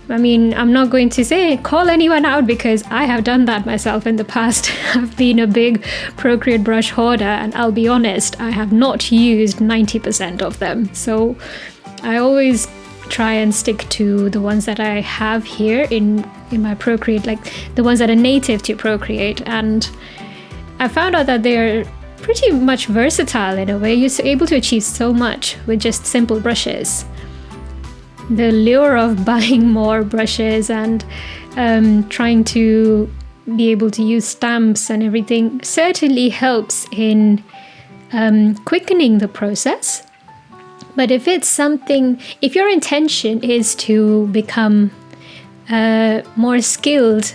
I mean, I'm not going to call anyone out because I have done that myself in the past. I've been a big Procreate brush hoarder, and I'll be honest, I have not used 90% of them. So I always try and stick to the ones that I have here in my Procreate, like the ones that are native to Procreate. And I found out that they're pretty much versatile in a way. You're able to achieve so much with just simple brushes. The lure of buying more brushes and trying to be able to use stamps and everything certainly helps in quickening the process. But if your intention is to become more skilled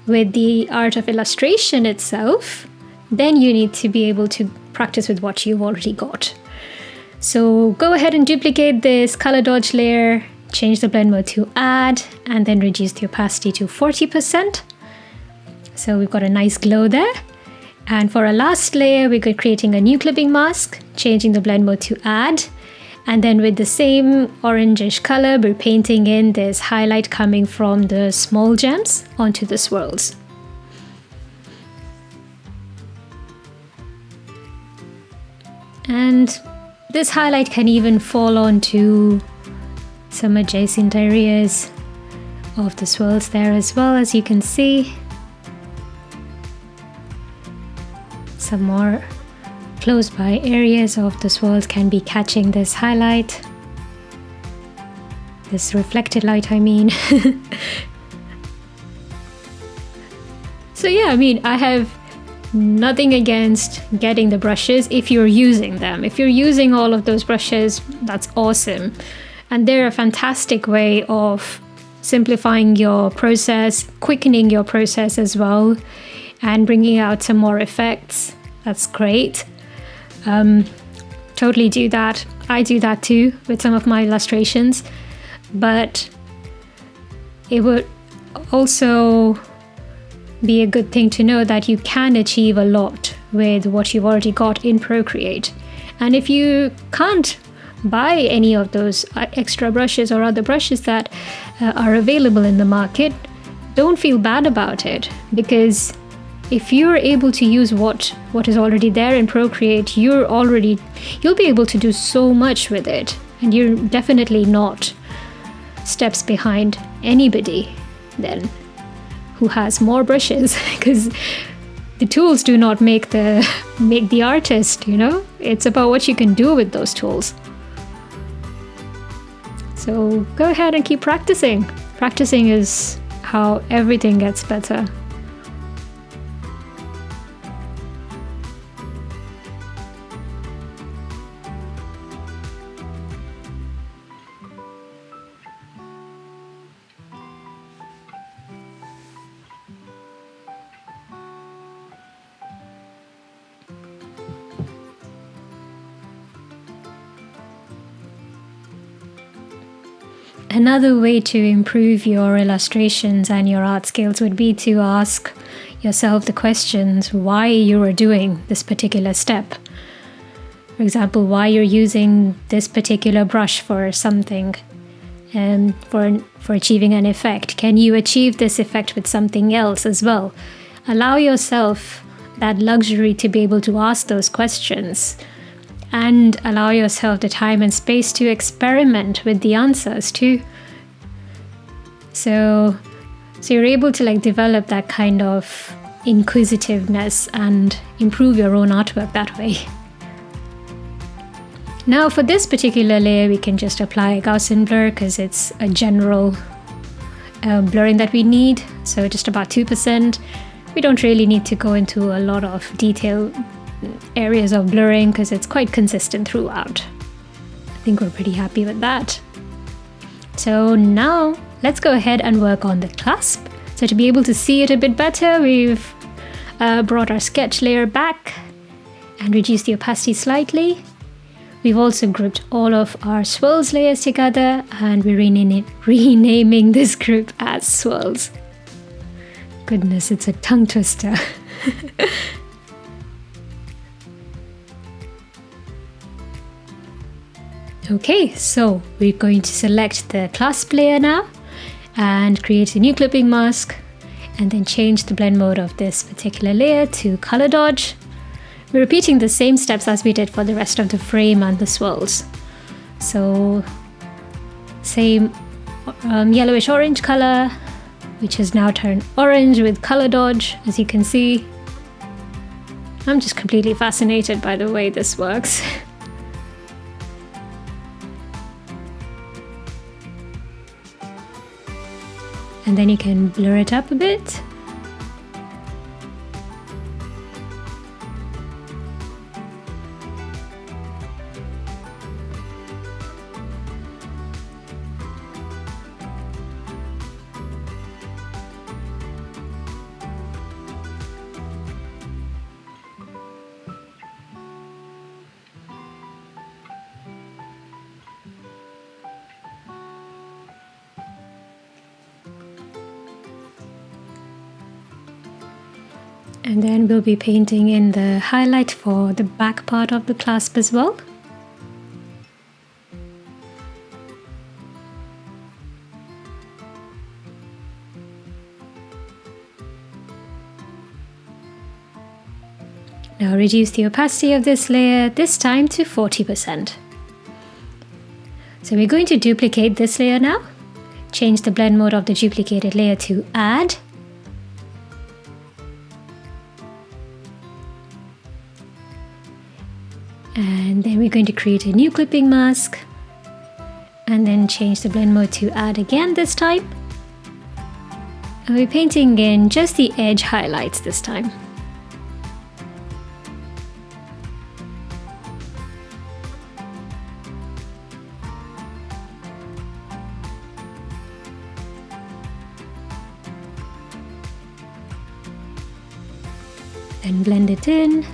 with the art of illustration itself, then you need to be able to practice with what you've already got. So go ahead and duplicate this color dodge layer, change the blend mode to add, and then reduce the opacity to 40%. So we've got a nice glow there. And for our last layer, we're creating a new clipping mask, changing the blend mode to add. And then with the same orangish color, we're painting in this highlight coming from the small gems onto the swirls. And this highlight can even fall onto some adjacent areas of the swirls there as well, as you can see. Some more close by areas of the swirls can be catching this highlight. This reflected light, I mean. So yeah, I mean, I have nothing against getting the brushes if you're using them. If you're using all of those brushes, that's awesome. And they're a fantastic way of simplifying your process, quickening your process as well, and bringing out some more effects. That's great. Totally do that. I do that too with some of my illustrations. But it would also be a good thing to know that you can achieve a lot with what you've already got in Procreate. And if you can't buy any of those extra brushes or other brushes that are available in the market, don't feel bad about it, because if you're able to use what is already there in Procreate, you'll be able to do so much with it, and you're definitely not steps behind anybody then who has more brushes, because the tools do not make the artist, you know? It's about what you can do with those tools. So go ahead and keep practicing. Practicing is how everything gets better. Another way to improve your illustrations and your art skills would be to ask yourself the questions why you are doing this particular step. For example, why you're using this particular brush for something, for achieving an effect. Can you achieve this effect with something else as well? Allow yourself that luxury to be able to ask those questions, and allow yourself the time and space to experiment with the answers too. So you're able to like develop that kind of inquisitiveness and improve your own artwork that way. Now for this particular layer, we can just apply a Gaussian blur because it's a general blurring that we need. So just about 2%. We don't really need to go into a lot of detail areas of blurring because it's quite consistent throughout. I think we're pretty happy with that. So now let's go ahead and work on the clasp. So to be able to see it a bit better, we've brought our sketch layer back and reduced the opacity slightly. We've also grouped all of our swirls layers together, and we're renaming this group as swirls. Goodness, it's a tongue twister. Okay, so we're going to select the clasp layer now and create a new clipping mask, and then change the blend mode of this particular layer to color dodge. We're repeating the same steps as we did for the rest of the frame and the swirls. So same yellowish orange color, which has now turned orange with color dodge, as you can see. I'm just completely fascinated by the way this works. And then you can blur it up a bit. And then we'll be painting in the highlight for the back part of the clasp as well. Now reduce the opacity of this layer, this time to 40%. So we're going to duplicate this layer now. Change the blend mode of the duplicated layer to add. And then we're going to create a new clipping mask, and then change the blend mode to add again this time. And we're painting in just the edge highlights this time. Then blend it in.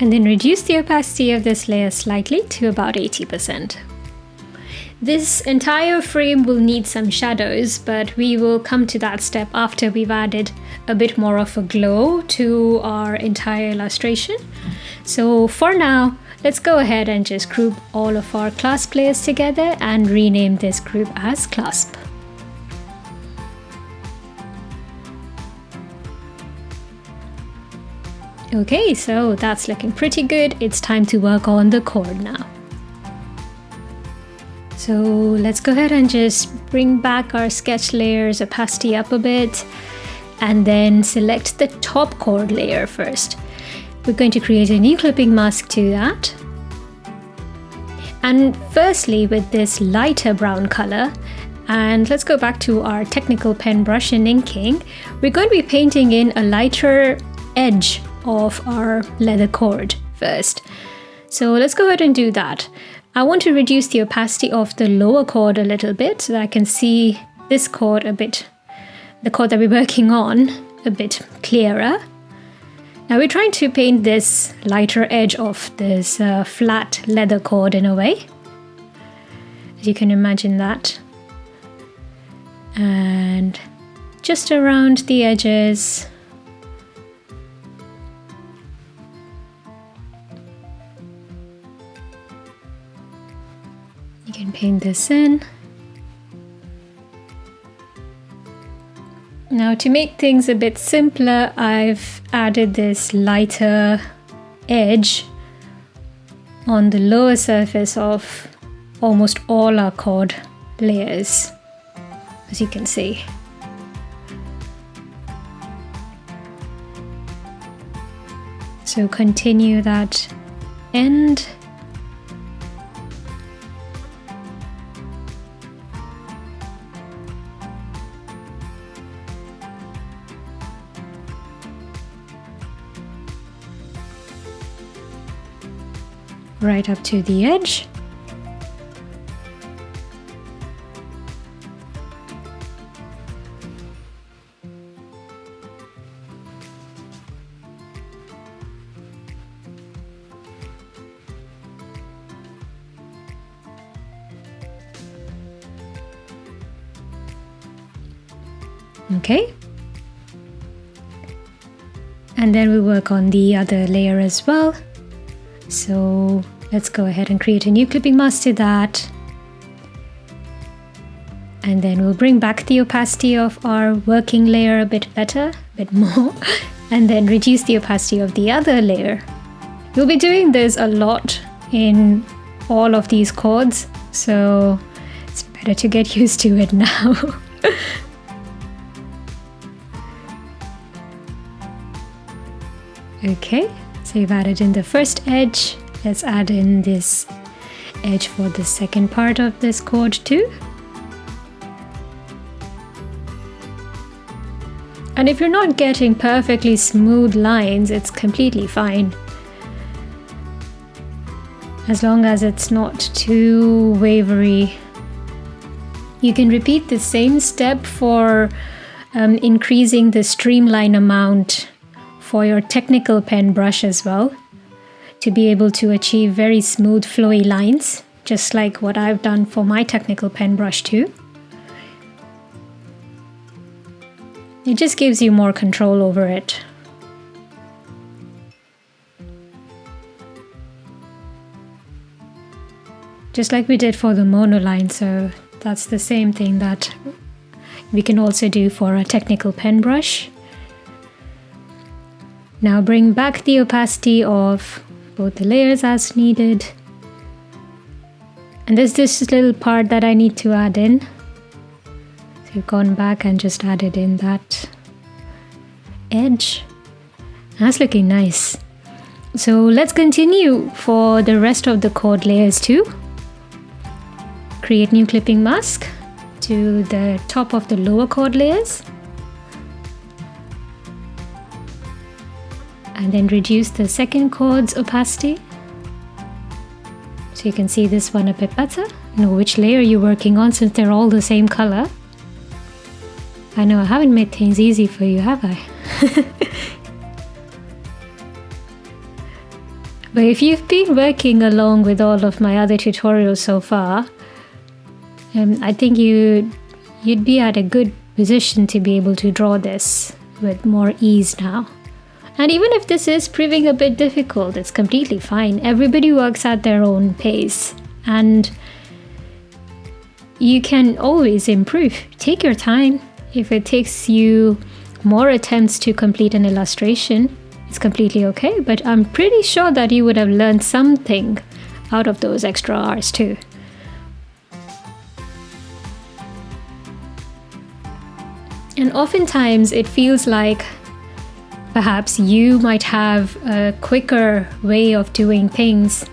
And then reduce the opacity of this layer slightly to about 80%. This entire frame will need some shadows, but we will come to that step after we've added a bit more of a glow to our entire illustration. So for now, let's go ahead and just group all of our clasp layers together and rename this group as clasp. Okay, so that's looking pretty good. It's time to work on the cord now. So let's go ahead and just bring back our sketch layers opacity up a bit, and then select the top cord layer first. We're going to create a new clipping mask to that. And firstly, with this lighter brown color, and let's go back to our technical pen brush and inking, we're going to be painting in a lighter edge of our leather cord first. So let's go ahead and do that. I want to reduce the opacity of the lower cord a little bit so that I can see this cord a bit, the cord that we're working on, a bit clearer. Now we're trying to paint this lighter edge of this flat leather cord in a way, as you can imagine that. And just around the edges. You can paint this in. Now to make things a bit simpler, I've added this lighter edge on the lower surface of almost all our cord layers, as you can see. So continue that end. Right up to the edge. Okay. And then we work on the other layer as well. So let's go ahead and create a new clipping mask to that. And then we'll bring back the opacity of our working layer a bit better, a bit more, and then reduce the opacity of the other layer. You'll be doing this a lot in all of these cords, so it's better to get used to it now. Okay. So you've added in the first edge. Let's add in this edge for the second part of this cord too. And if you're not getting perfectly smooth lines, it's completely fine. As long as it's not too wavery. You can repeat the same step for increasing the streamline amount for your technical pen brush as well, to be able to achieve very smooth flowy lines, just like what I've done for my technical pen brush too. It just gives you more control over it. Just like we did for the monoline, so that's the same thing that we can also do for a technical pen brush. Now bring back the opacity of both the layers as needed. And there's this little part that I need to add in. So you've gone back and just added in that edge. That's looking nice. So let's continue for the rest of the cord layers too. Create new clipping mask to the top of the lower cord layers. And then reduce the second cord's opacity. So you can see this one a bit better. Know which layer you're working on since they're all the same color. I know I haven't made things easy for you, have I? But if you've been working along with all of my other tutorials so far, I think you'd be at a good position to be able to draw this with more ease now. And even if this is proving a bit difficult, it's completely fine. Everybody works at their own pace and you can always improve. Take your time. If it takes you more attempts to complete an illustration, it's completely okay. But I'm pretty sure that you would have learned something out of those extra hours too. And oftentimes it feels like perhaps you might have a quicker way of doing things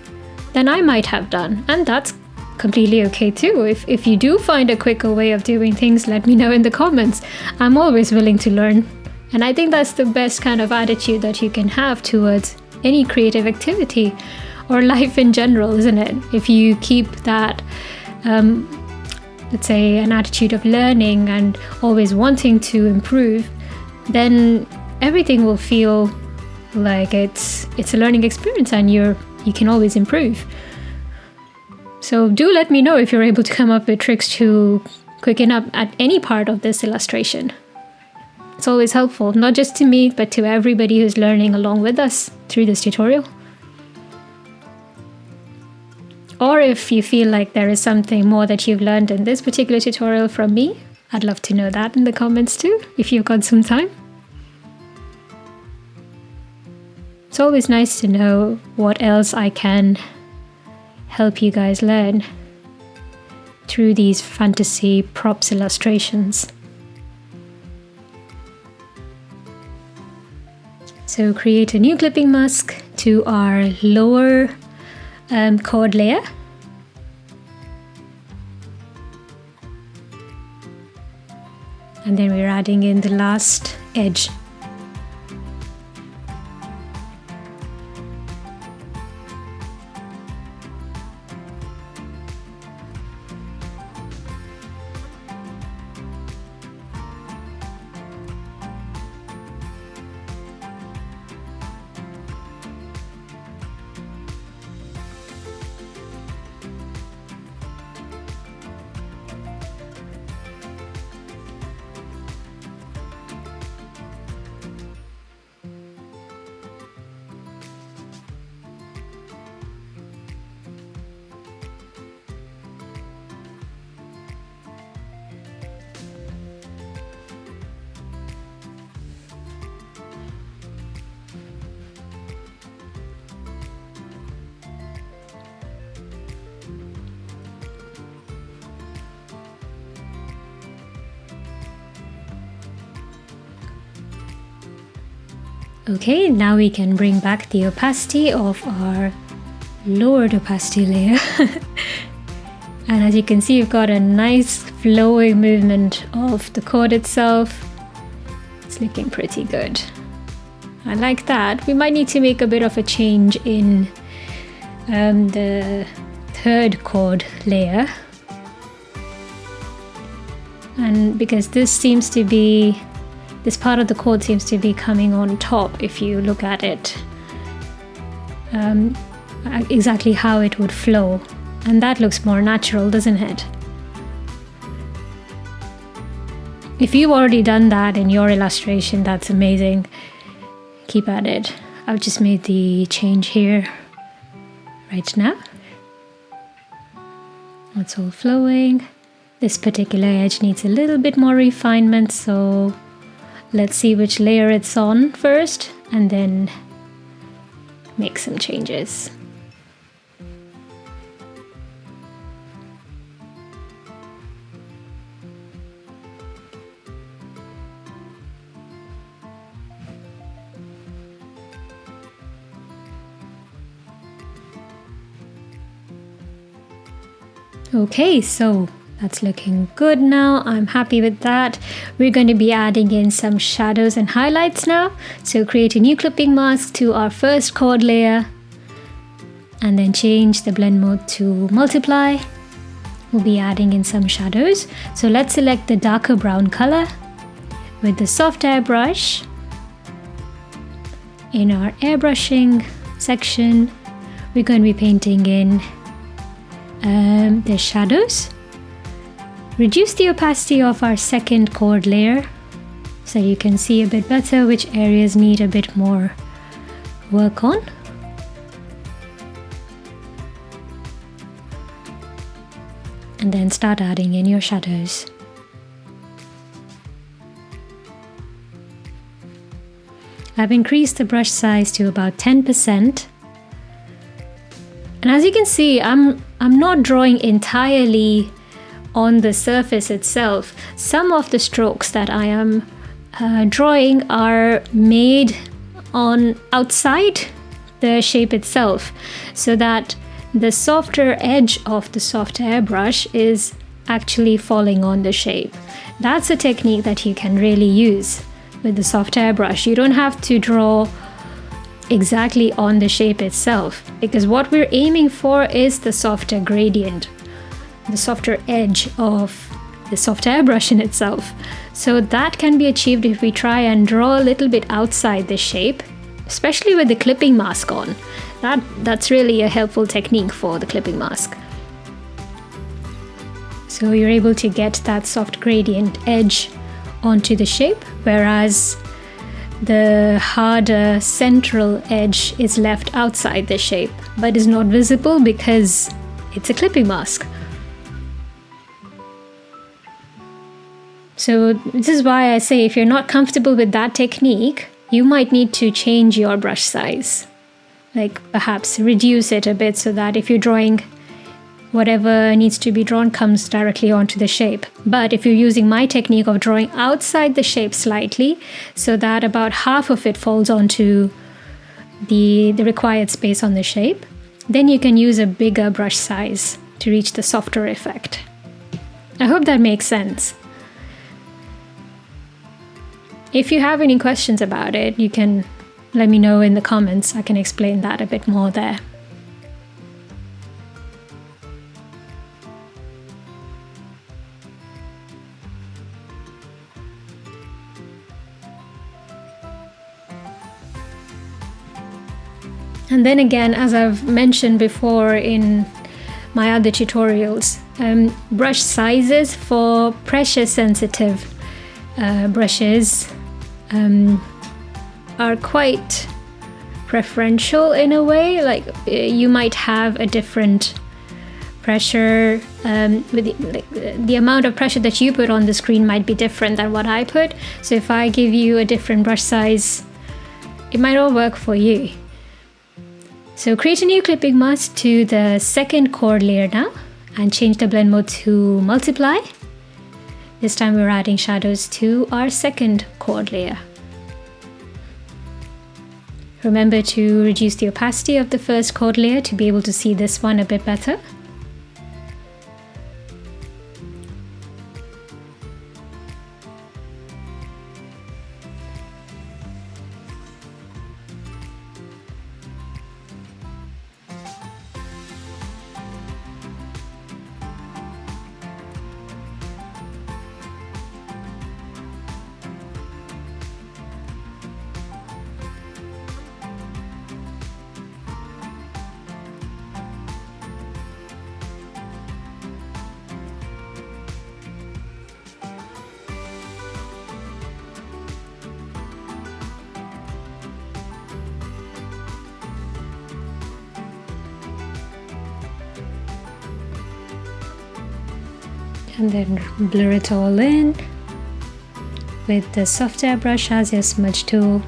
than I might have done. And that's completely okay too. If you do find a quicker way of doing things, let me know in the comments. I'm always willing to learn And I think that's the best kind of attitude that you can have towards any creative activity or life in general, isn't it? If you keep that, let's say, an attitude of learning and always wanting to improve, then everything will feel like it's a learning experience and you can always improve. So do let me know if you're able to come up with tricks to quicken up at any part of this illustration. It's always helpful, not just to me, but to everybody who's learning along with us through this tutorial. Or if you feel like there is something more that you've learned in this particular tutorial from me, I'd love to know that in the comments too, if you've got some time. It's always nice to know what else I can help you guys learn through these fantasy props illustrations. So create a new clipping mask to our lower chord layer. And then we're adding in the last edge. Okay, now we can bring back the opacity of our lowered opacity layer. And as you can see, you've got a nice flowing movement of the chord itself. It's looking pretty good. I like that. We might need to make a bit of a change in the third chord layer. And because this part of the chord seems to be coming on top if you look at it, exactly how it would flow, and that looks more natural, doesn't it? If you've already done that in your illustration, that's amazing. Keep at it. I've just made the change here right now. It's all flowing. This particular edge needs a little bit more refinement, so let's see which layer it's on first and then make some changes. Okay, so that's looking good now. I'm happy with that. We're going to be adding in some shadows and highlights now. So create a new clipping mask to our first chord layer and then change the blend mode to multiply. We'll be adding in some shadows. So let's select the darker brown color with the soft airbrush. In our airbrushing section, we're going to be painting in the shadows. Reduce the opacity of our second chord layer so you can see a bit better which areas need a bit more work on. And then start adding in your shadows. I've increased the brush size to about 10%. And as you can see, I'm not drawing entirely on the surface itself. Some of the strokes that I am drawing are made on outside the shape itself, so that the softer edge of the soft airbrush is actually falling on the shape. That's a technique that you can really use with the soft airbrush. You don't have to draw exactly on the shape itself, because what we're aiming for is the softer gradient, the softer edge of the soft airbrush in itself. So that can be achieved if we try and draw a little bit outside the shape, especially with the clipping mask on. That's really a helpful technique for the clipping mask. So you're able to get that soft gradient edge onto the shape, whereas the harder central edge is left outside the shape, but is not visible because it's a clipping mask. So this is why I say if you're not comfortable with that technique, you might need to change your brush size. Like perhaps reduce it a bit so that if you're drawing, whatever needs to be drawn comes directly onto the shape. But if you're using my technique of drawing outside the shape slightly, so that about half of it falls onto the required space on the shape, then you can use a bigger brush size to reach the softer effect. I hope that makes sense. If you have any questions about it, you can let me know in the comments. I can explain that a bit more there. And then again, as I've mentioned before in my other tutorials, brush sizes for pressure sensitive brushes are quite preferential in a way. Like you might have a different pressure with the amount of pressure that you put on the screen might be different than what I put. So if I give you a different brush size, it might all work for you. So create a new clipping mask to the second chord layer now and change the blend mode to multiply. This time we're adding shadows to our second chord layer. Remember to reduce the opacity of the first chord layer to be able to see this one a bit better. And then blur it all in with the soft airbrush as your smudge tool.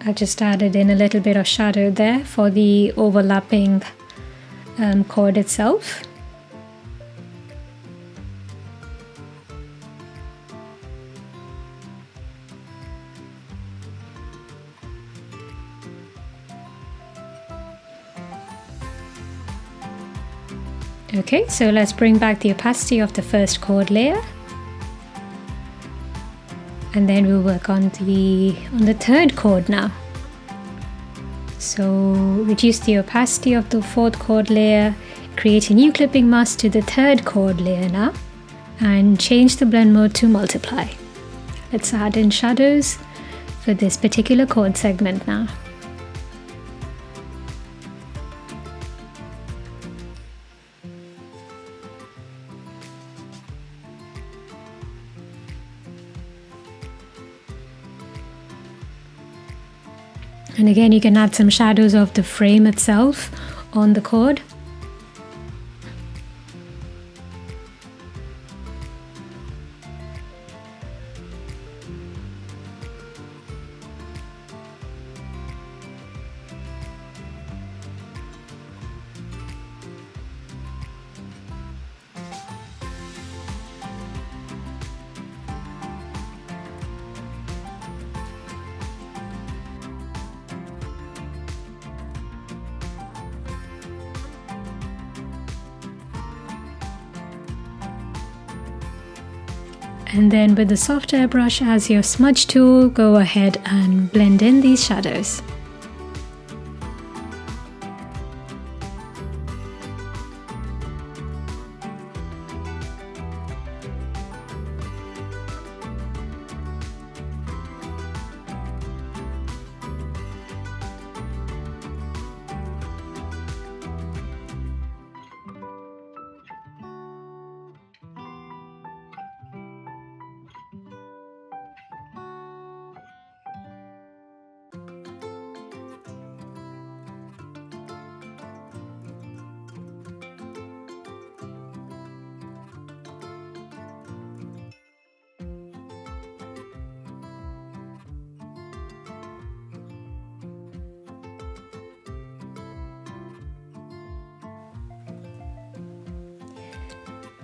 I've just added in a little bit of shadow there for the overlapping chord itself. Okay, so let's bring back the opacity of the first chord layer. And then we'll work on the third chord now. So reduce the opacity of the fourth chord layer, create a new clipping mask to the third chord layer now, and change the blend mode to multiply. Let's add in shadows for this particular chord segment now. And again, you can add some shadows of the frame itself on the chord. And then with the soft airbrush as your smudge tool, go ahead and blend in these shadows.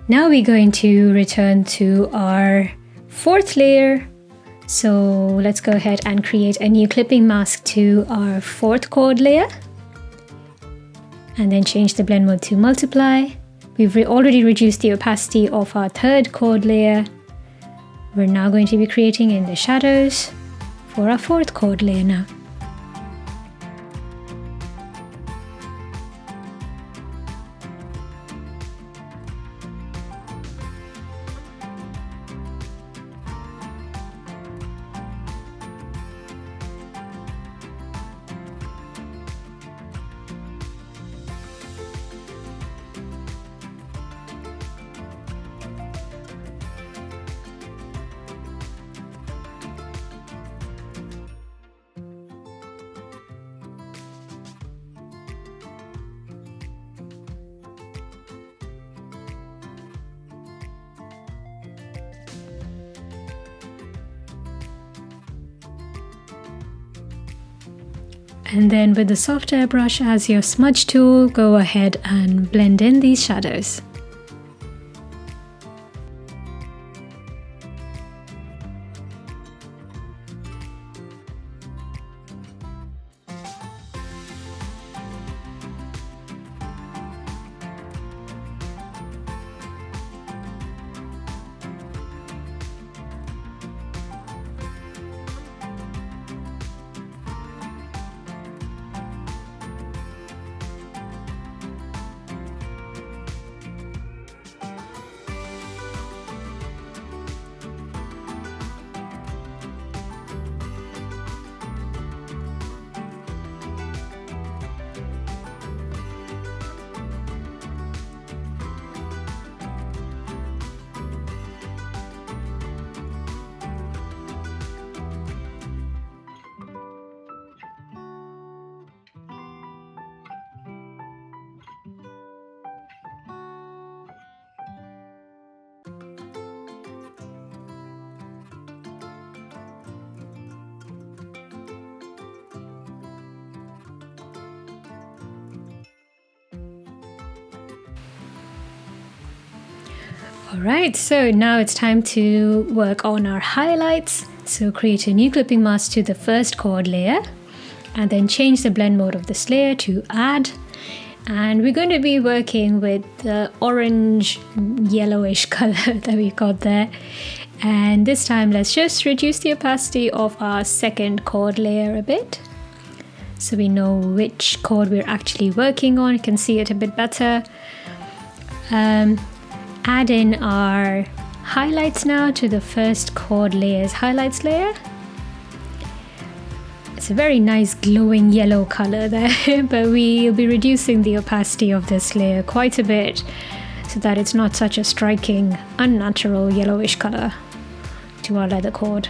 Now we're going to return to our fourth layer. So let's go ahead and create a new clipping mask to our fourth chord layer. And then change the blend mode to multiply. We've already reduced the opacity of our third chord layer. We're now going to be creating in the shadows for our fourth chord layer now. And then with the soft airbrush as your smudge tool, go ahead and blend in these shadows. Alright, so now it's time to work on our highlights. So create a new clipping mask to the first chord layer and then change the blend mode of this layer to add. And we're going to be working with the orange yellowish color that we got there. And this time let's just reduce the opacity of our second chord layer a bit, so we know which chord we're actually working on. You can see it a bit better. Add in our highlights now to the first chord layer's highlights layer. It's a very nice glowing yellow color there, but we'll be reducing the opacity of this layer quite a bit so that it's not such a striking, unnatural yellowish color to our leather chord.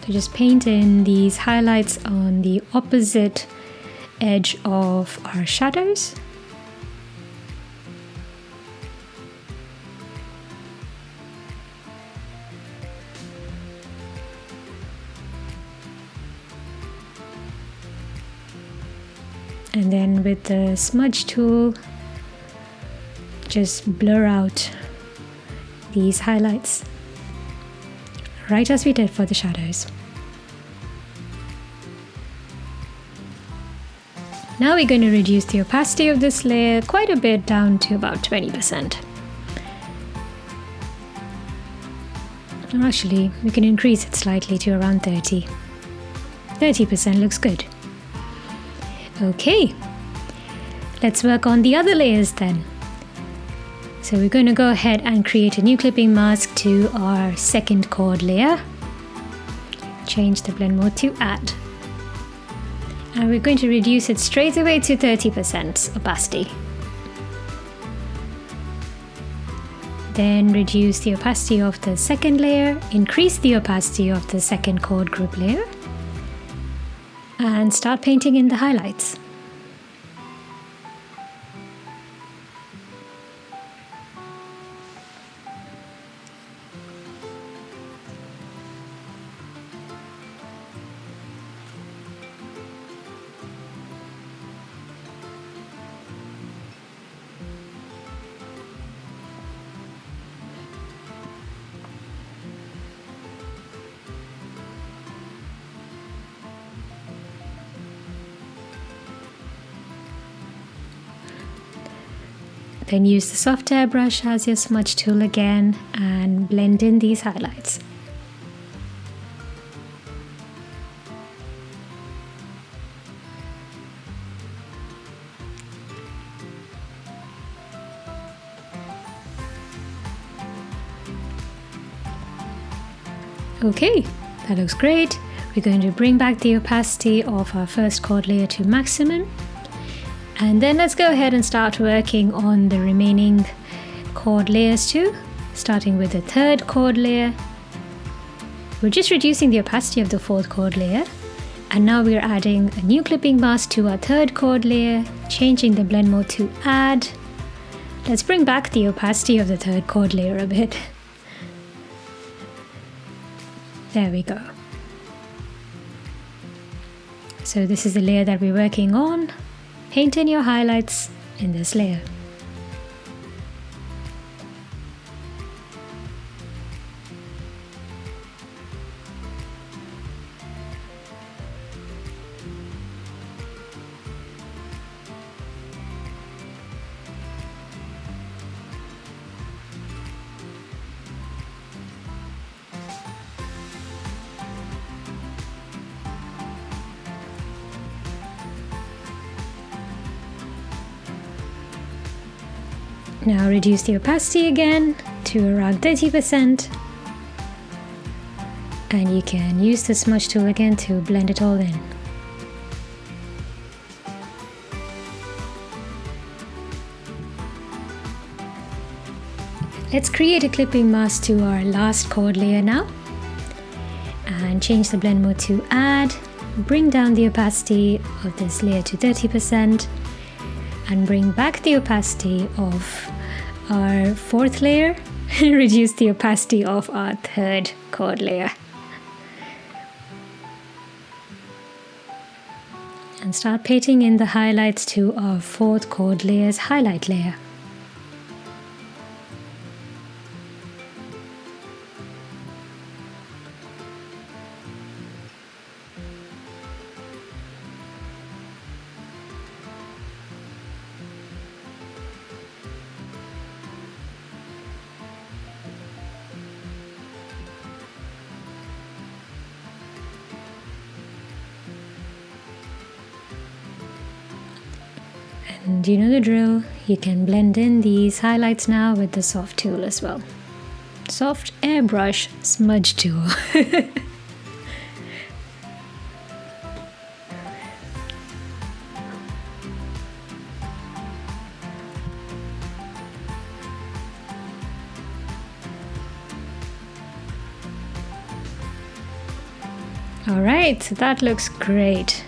So just paint in these highlights on the opposite edge of our shadows. And then with the smudge tool, just blur out these highlights, right as we did for the shadows. Now we're going to reduce the opacity of this layer quite a bit down to about 20%. Or actually, we can increase it slightly to around 30. 30% looks good. Okay, let's work on the other layers then. So we're going to go ahead and create a new clipping mask to our second chord layer. Change the blend mode to add. And we're going to reduce it straight away to 30% opacity. Then reduce the opacity of the second layer, increase the opacity of the second chord group layer, and start painting in the highlights. Then use the soft airbrush as your smudge tool again and blend in these highlights. Okay, that looks great. We're going to bring back the opacity of our first chord layer to maximum. And then let's go ahead and start working on the remaining chord layers too, starting with the third chord layer. We're just reducing the opacity of the fourth chord layer, and now we're adding a new clipping mask to our third chord layer, changing the blend mode to add. Let's bring back the opacity of the third chord layer a bit. There we go. So this is the layer that we're working on. Paint in your highlights in this layer. Now reduce the opacity again to around 30%, and you can use the smudge tool again to blend it all in. Let's create a clipping mask to our last chord layer now, and change the blend mode to add, bring down the opacity of this layer to 30%, and bring back the opacity of our fourth layer and reduce the opacity of our third chord layer. And start painting in the highlights to our fourth chord layer's highlight layer. And you know the drill, you can blend in these highlights now with the soft tool as well. Soft airbrush smudge tool. Alright, so that looks great.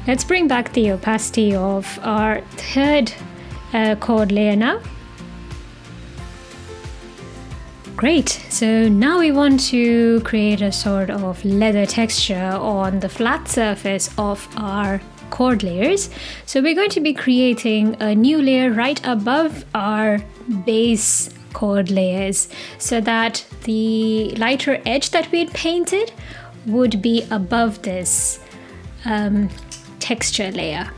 Let's bring back the opacity of our third chord layer now. Great, so now we want to create a sort of leather texture on the flat surface of our chord layers. So we're going to be creating a new layer right above our base chord layers so that the lighter edge that we had painted would be above this texture layer.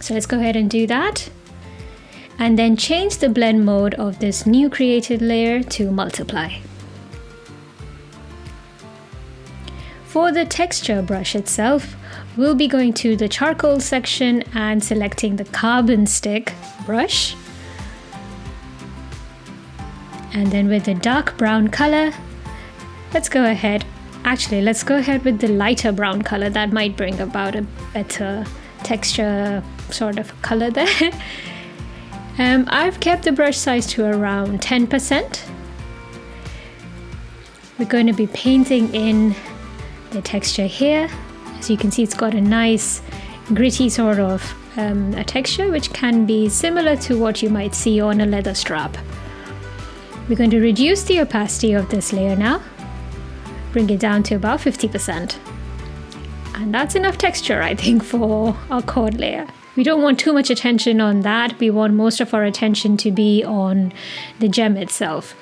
So let's go ahead and do that. And then change the blend mode of this new created layer to multiply. For the texture brush itself, we'll be going to the charcoal section and selecting the carbon stick brush. And then with the dark brown color, let's go ahead with the lighter brown color. That might bring about a better texture sort of color there. I've kept the brush size to around 10%. We're going to be painting in the texture here. As you can see, it's got a nice gritty sort of a texture, which can be similar to what you might see on a leather strap. We're going to reduce the opacity of this layer now, bring it down to about 50%. And that's enough texture, I think, for our cord layer. We don't want too much attention on that. We want most of our attention to be on the gem itself.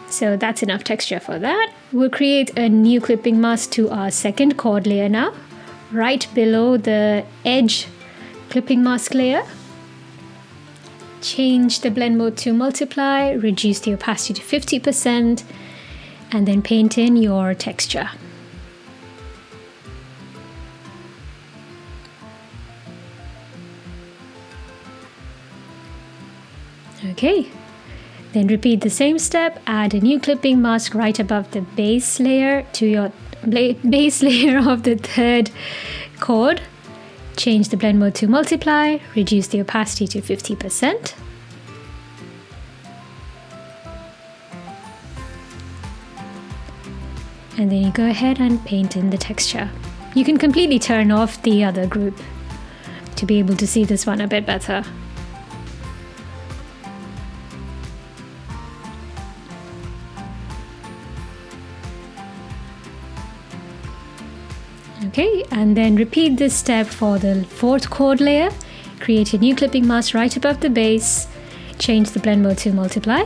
So that's enough texture for that. We'll create a new clipping mask to our second cord layer now, right below the edge clipping mask layer. Change the blend mode to multiply, reduce the opacity to 50%, and then paint in your texture. Okay, then repeat the same step, add a new clipping mask right above the base layer to your base layer of the third cord. Change the blend mode to multiply, reduce the opacity to 50%. And then you go ahead and paint in the texture. You can completely turn off the other group to be able to see this one a bit better. Okay, and then repeat this step for the fourth cord layer. Create a new clipping mask right above the base, change the blend mode to multiply,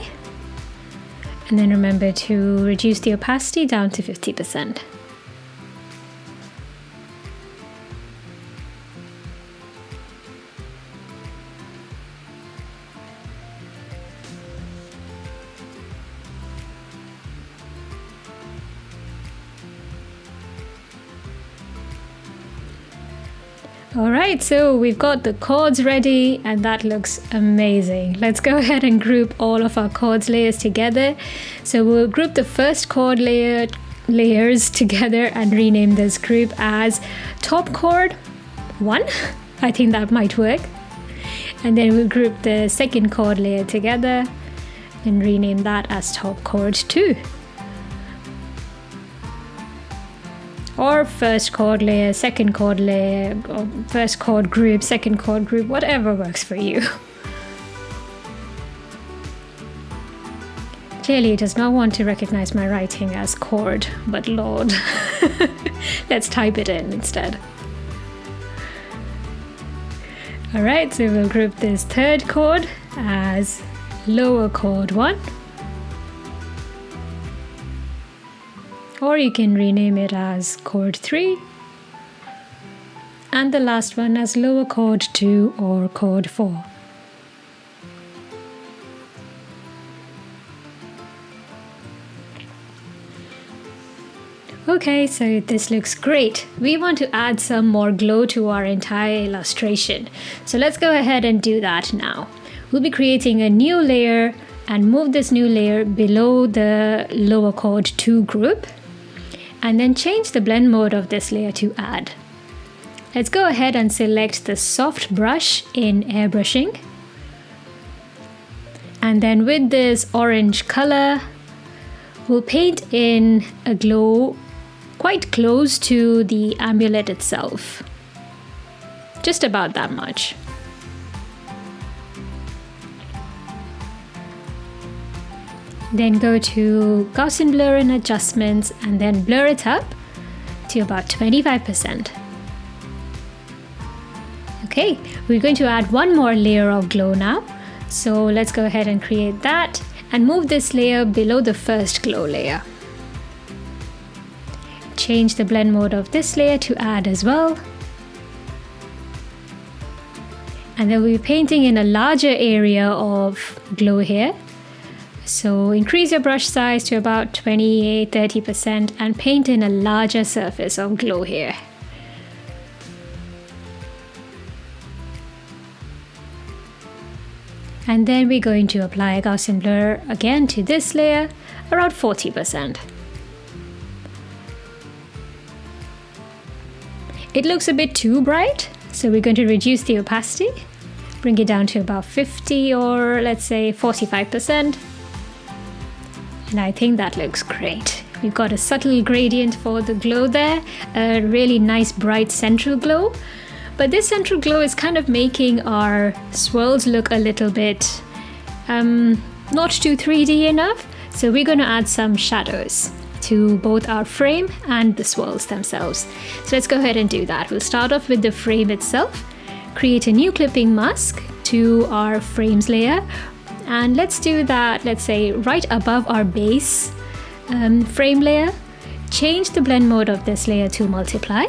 and then remember to reduce the opacity down to 50%. Alright, so we've got the cords ready and that looks amazing. Let's go ahead and group all of our cords layers together. So we'll group the first cord layers together and rename this group as top cord 1. I think that might work. And then we'll group the second cord layer together and rename that as top cord 2. Or first chord layer, second chord layer, or first chord group, second chord group, whatever works for you. Clearly it does not want to recognize my writing as chord, but Lord. Let's type it in instead. Alright, so we'll group this third chord as lower chord 1. Or you can rename it as chord 3. And the last one as lower chord 2 or chord 4. Okay, so this looks great. We want to add some more glow to our entire illustration. So let's go ahead and do that now. We'll be creating a new layer and move this new layer below the lower chord 2 group. And then change the blend mode of this layer to add. Let's go ahead and select the soft brush in airbrushing. And then with this orange color, we'll paint in a glow quite close to the amulet itself. Just about that much. Then go to Gaussian blur and adjustments and then blur it up to about 25%. Okay, we're going to add one more layer of glow now. So let's go ahead and create that and move this layer below the first glow layer. Change the blend mode of this layer to add as well. And then we'll be painting in a larger area of glow here. So increase your brush size to about 28-30% and paint in a larger surface of glow here. And then we're going to apply a Gaussian blur again to this layer, around 40%. It looks a bit too bright, so we're going to reduce the opacity, bring it down to about 50 or let's say 45%. And I think that looks great. We've got a subtle gradient for the glow there, a really nice bright central glow. But this central glow is kind of making our swirls look a little bit not too 3D enough. So we're going to add some shadows to both our frame and the swirls themselves. So let's go ahead and do that. We'll start off with the frame itself, create a new clipping mask to our frames layer. And let's do that, let's say right above our base frame layer. Change the blend mode of this layer to multiply.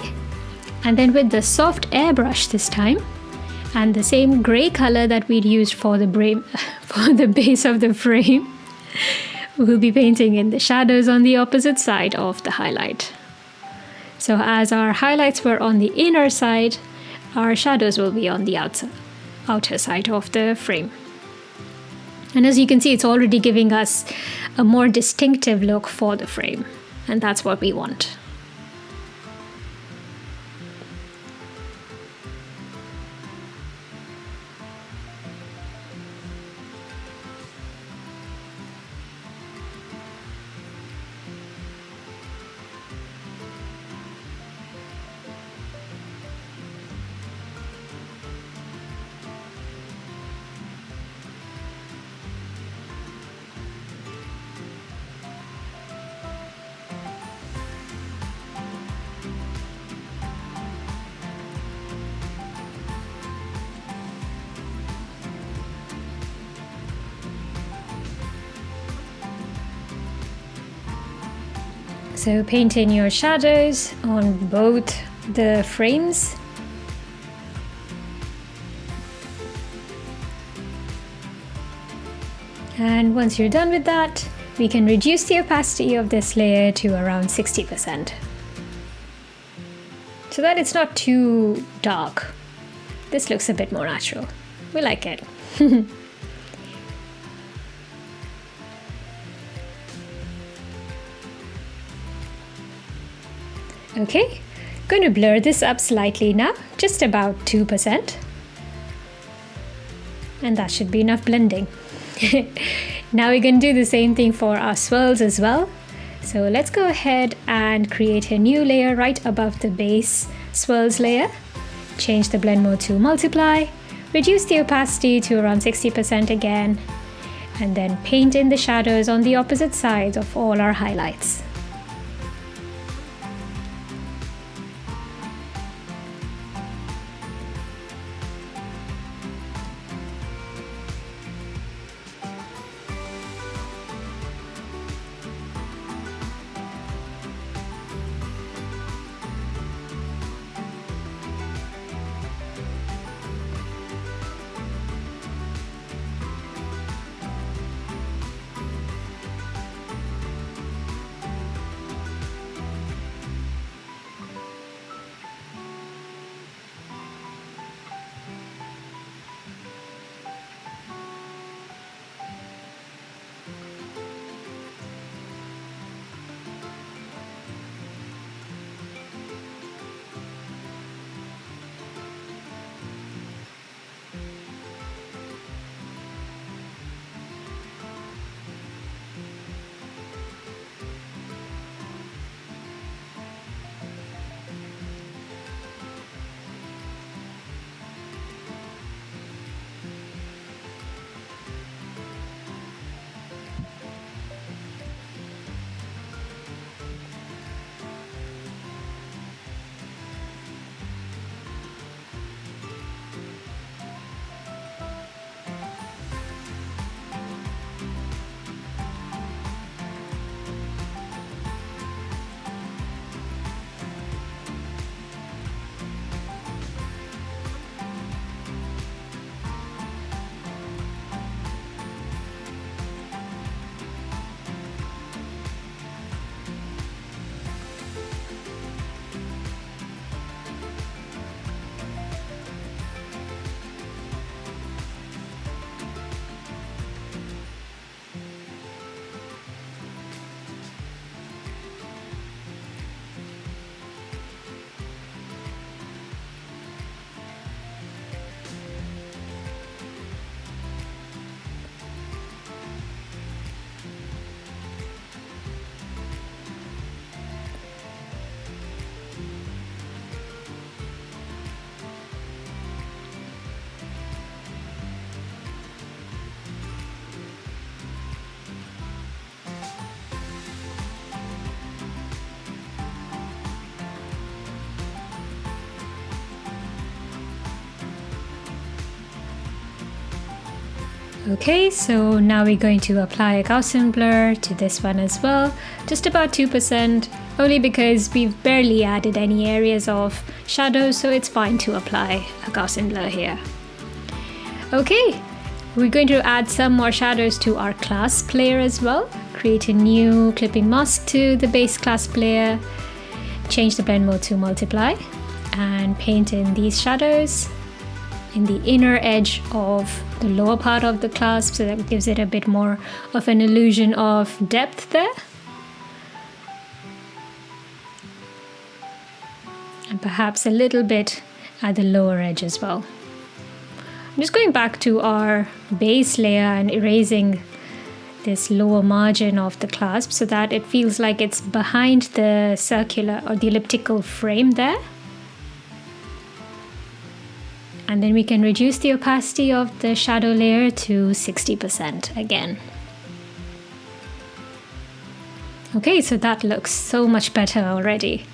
And then with the soft airbrush this time, and the same gray color that we'd used for the base of the frame, we'll be painting in the shadows on the opposite side of the highlight. So as our highlights were on the inner side, our shadows will be on the outer side of the frame. And as you can see, it's already giving us a more distinctive look for the frame, and that's what we want. So paint in your shadows on both the frames. And once you're done with that, we can reduce the opacity of this layer to around 60%. So that it's not too dark. This looks a bit more natural. We like it. Okay, going to blur this up slightly now, just about 2%. And that should be enough blending. Now we're going to do the same thing for our swirls as well. So let's go ahead and create a new layer right above the base swirls layer. Change the blend mode to multiply, reduce the opacity to around 60% again, and then paint in the shadows on the opposite sides of all our highlights. Okay, so now we're going to apply a Gaussian blur to this one as well, just about 2%, only because we've barely added any areas of shadows, so it's fine to apply a Gaussian blur here. Okay, we're going to add some more shadows to our clasp layer as well. Create a new clipping mask to the base clasp layer, change the blend mode to multiply, and paint in these shadows in the inner edge of the lower part of the clasp, so that gives it a bit more of an illusion of depth there. And perhaps a little bit at the lower edge as well. I'm just going back to our base layer and erasing this lower margin of the clasp so that it feels like it's behind the circular or the elliptical frame there. And then we can reduce the opacity of the shadow layer to 60% again. Okay, so that looks so much better already.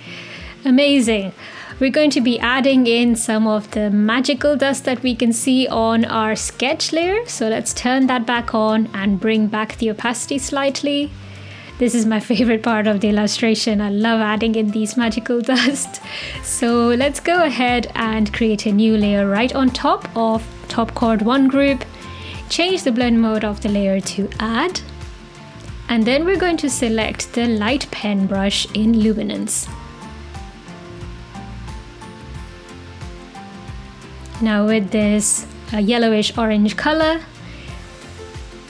Amazing. We're going to be adding in some of the magical dust that we can see on our sketch layer. So let's turn that back on and bring back the opacity slightly. This is my favorite part of the illustration. I love adding in these magical dust. So let's go ahead and create a new layer right on top of top chord 1 group. Change the blend mode of the layer to add. And then we're going to select the light pen brush in luminance. Now with this yellowish orange color,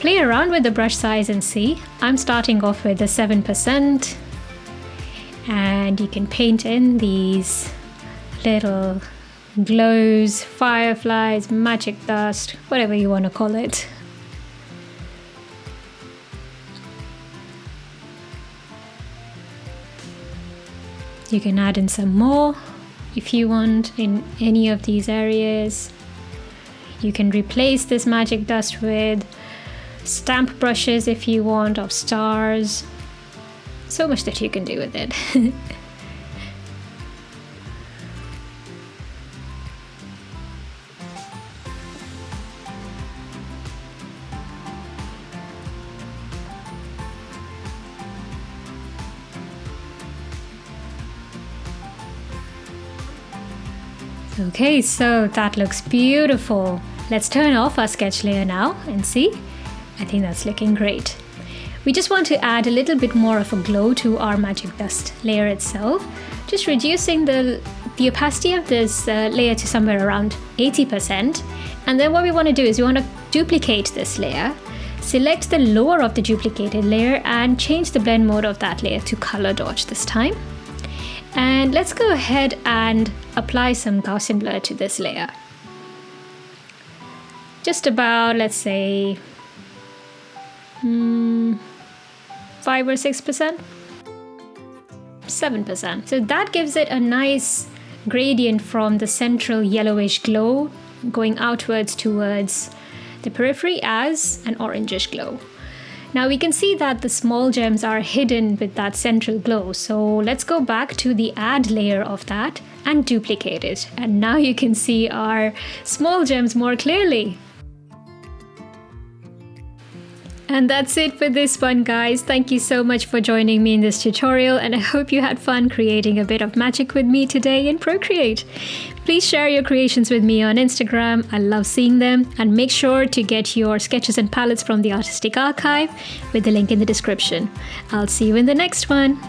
play around with the brush size and see. I'm starting off with a 7%, and you can paint in these little glows, fireflies, magic dust, whatever you want to call it. You can add in some more if you want in any of these areas. You can replace this magic dust with stamp brushes if you want, of stars. So much that you can do with it. Okay, so that looks beautiful. Let's turn off our sketch layer now and see. I think that's looking great. We just want to add a little bit more of a glow to our magic dust layer itself, just reducing the opacity of this layer to somewhere around 80%. And then what we want to do is we want to duplicate this layer, select the lower of the duplicated layer and change the blend mode of that layer to color dodge this time. And let's go ahead and apply some Gaussian blur to this layer. Just about, let's say, 5 or 6%, 7%. So that gives it a nice gradient from the central yellowish glow going outwards towards the periphery as an orangish glow. Now we can see that the small gems are hidden with that central glow. So let's go back to the add layer of that and duplicate it. And now you can see our small gems more clearly. And that's it for this one, guys. Thank you so much for joining me in this tutorial, and I hope you had fun creating a bit of magic with me today in Procreate. Please share your creations with me on Instagram. I love seeing them, and make sure to get your sketches and palettes from the Artistic Archive with the link in the description. I'll see you in the next one.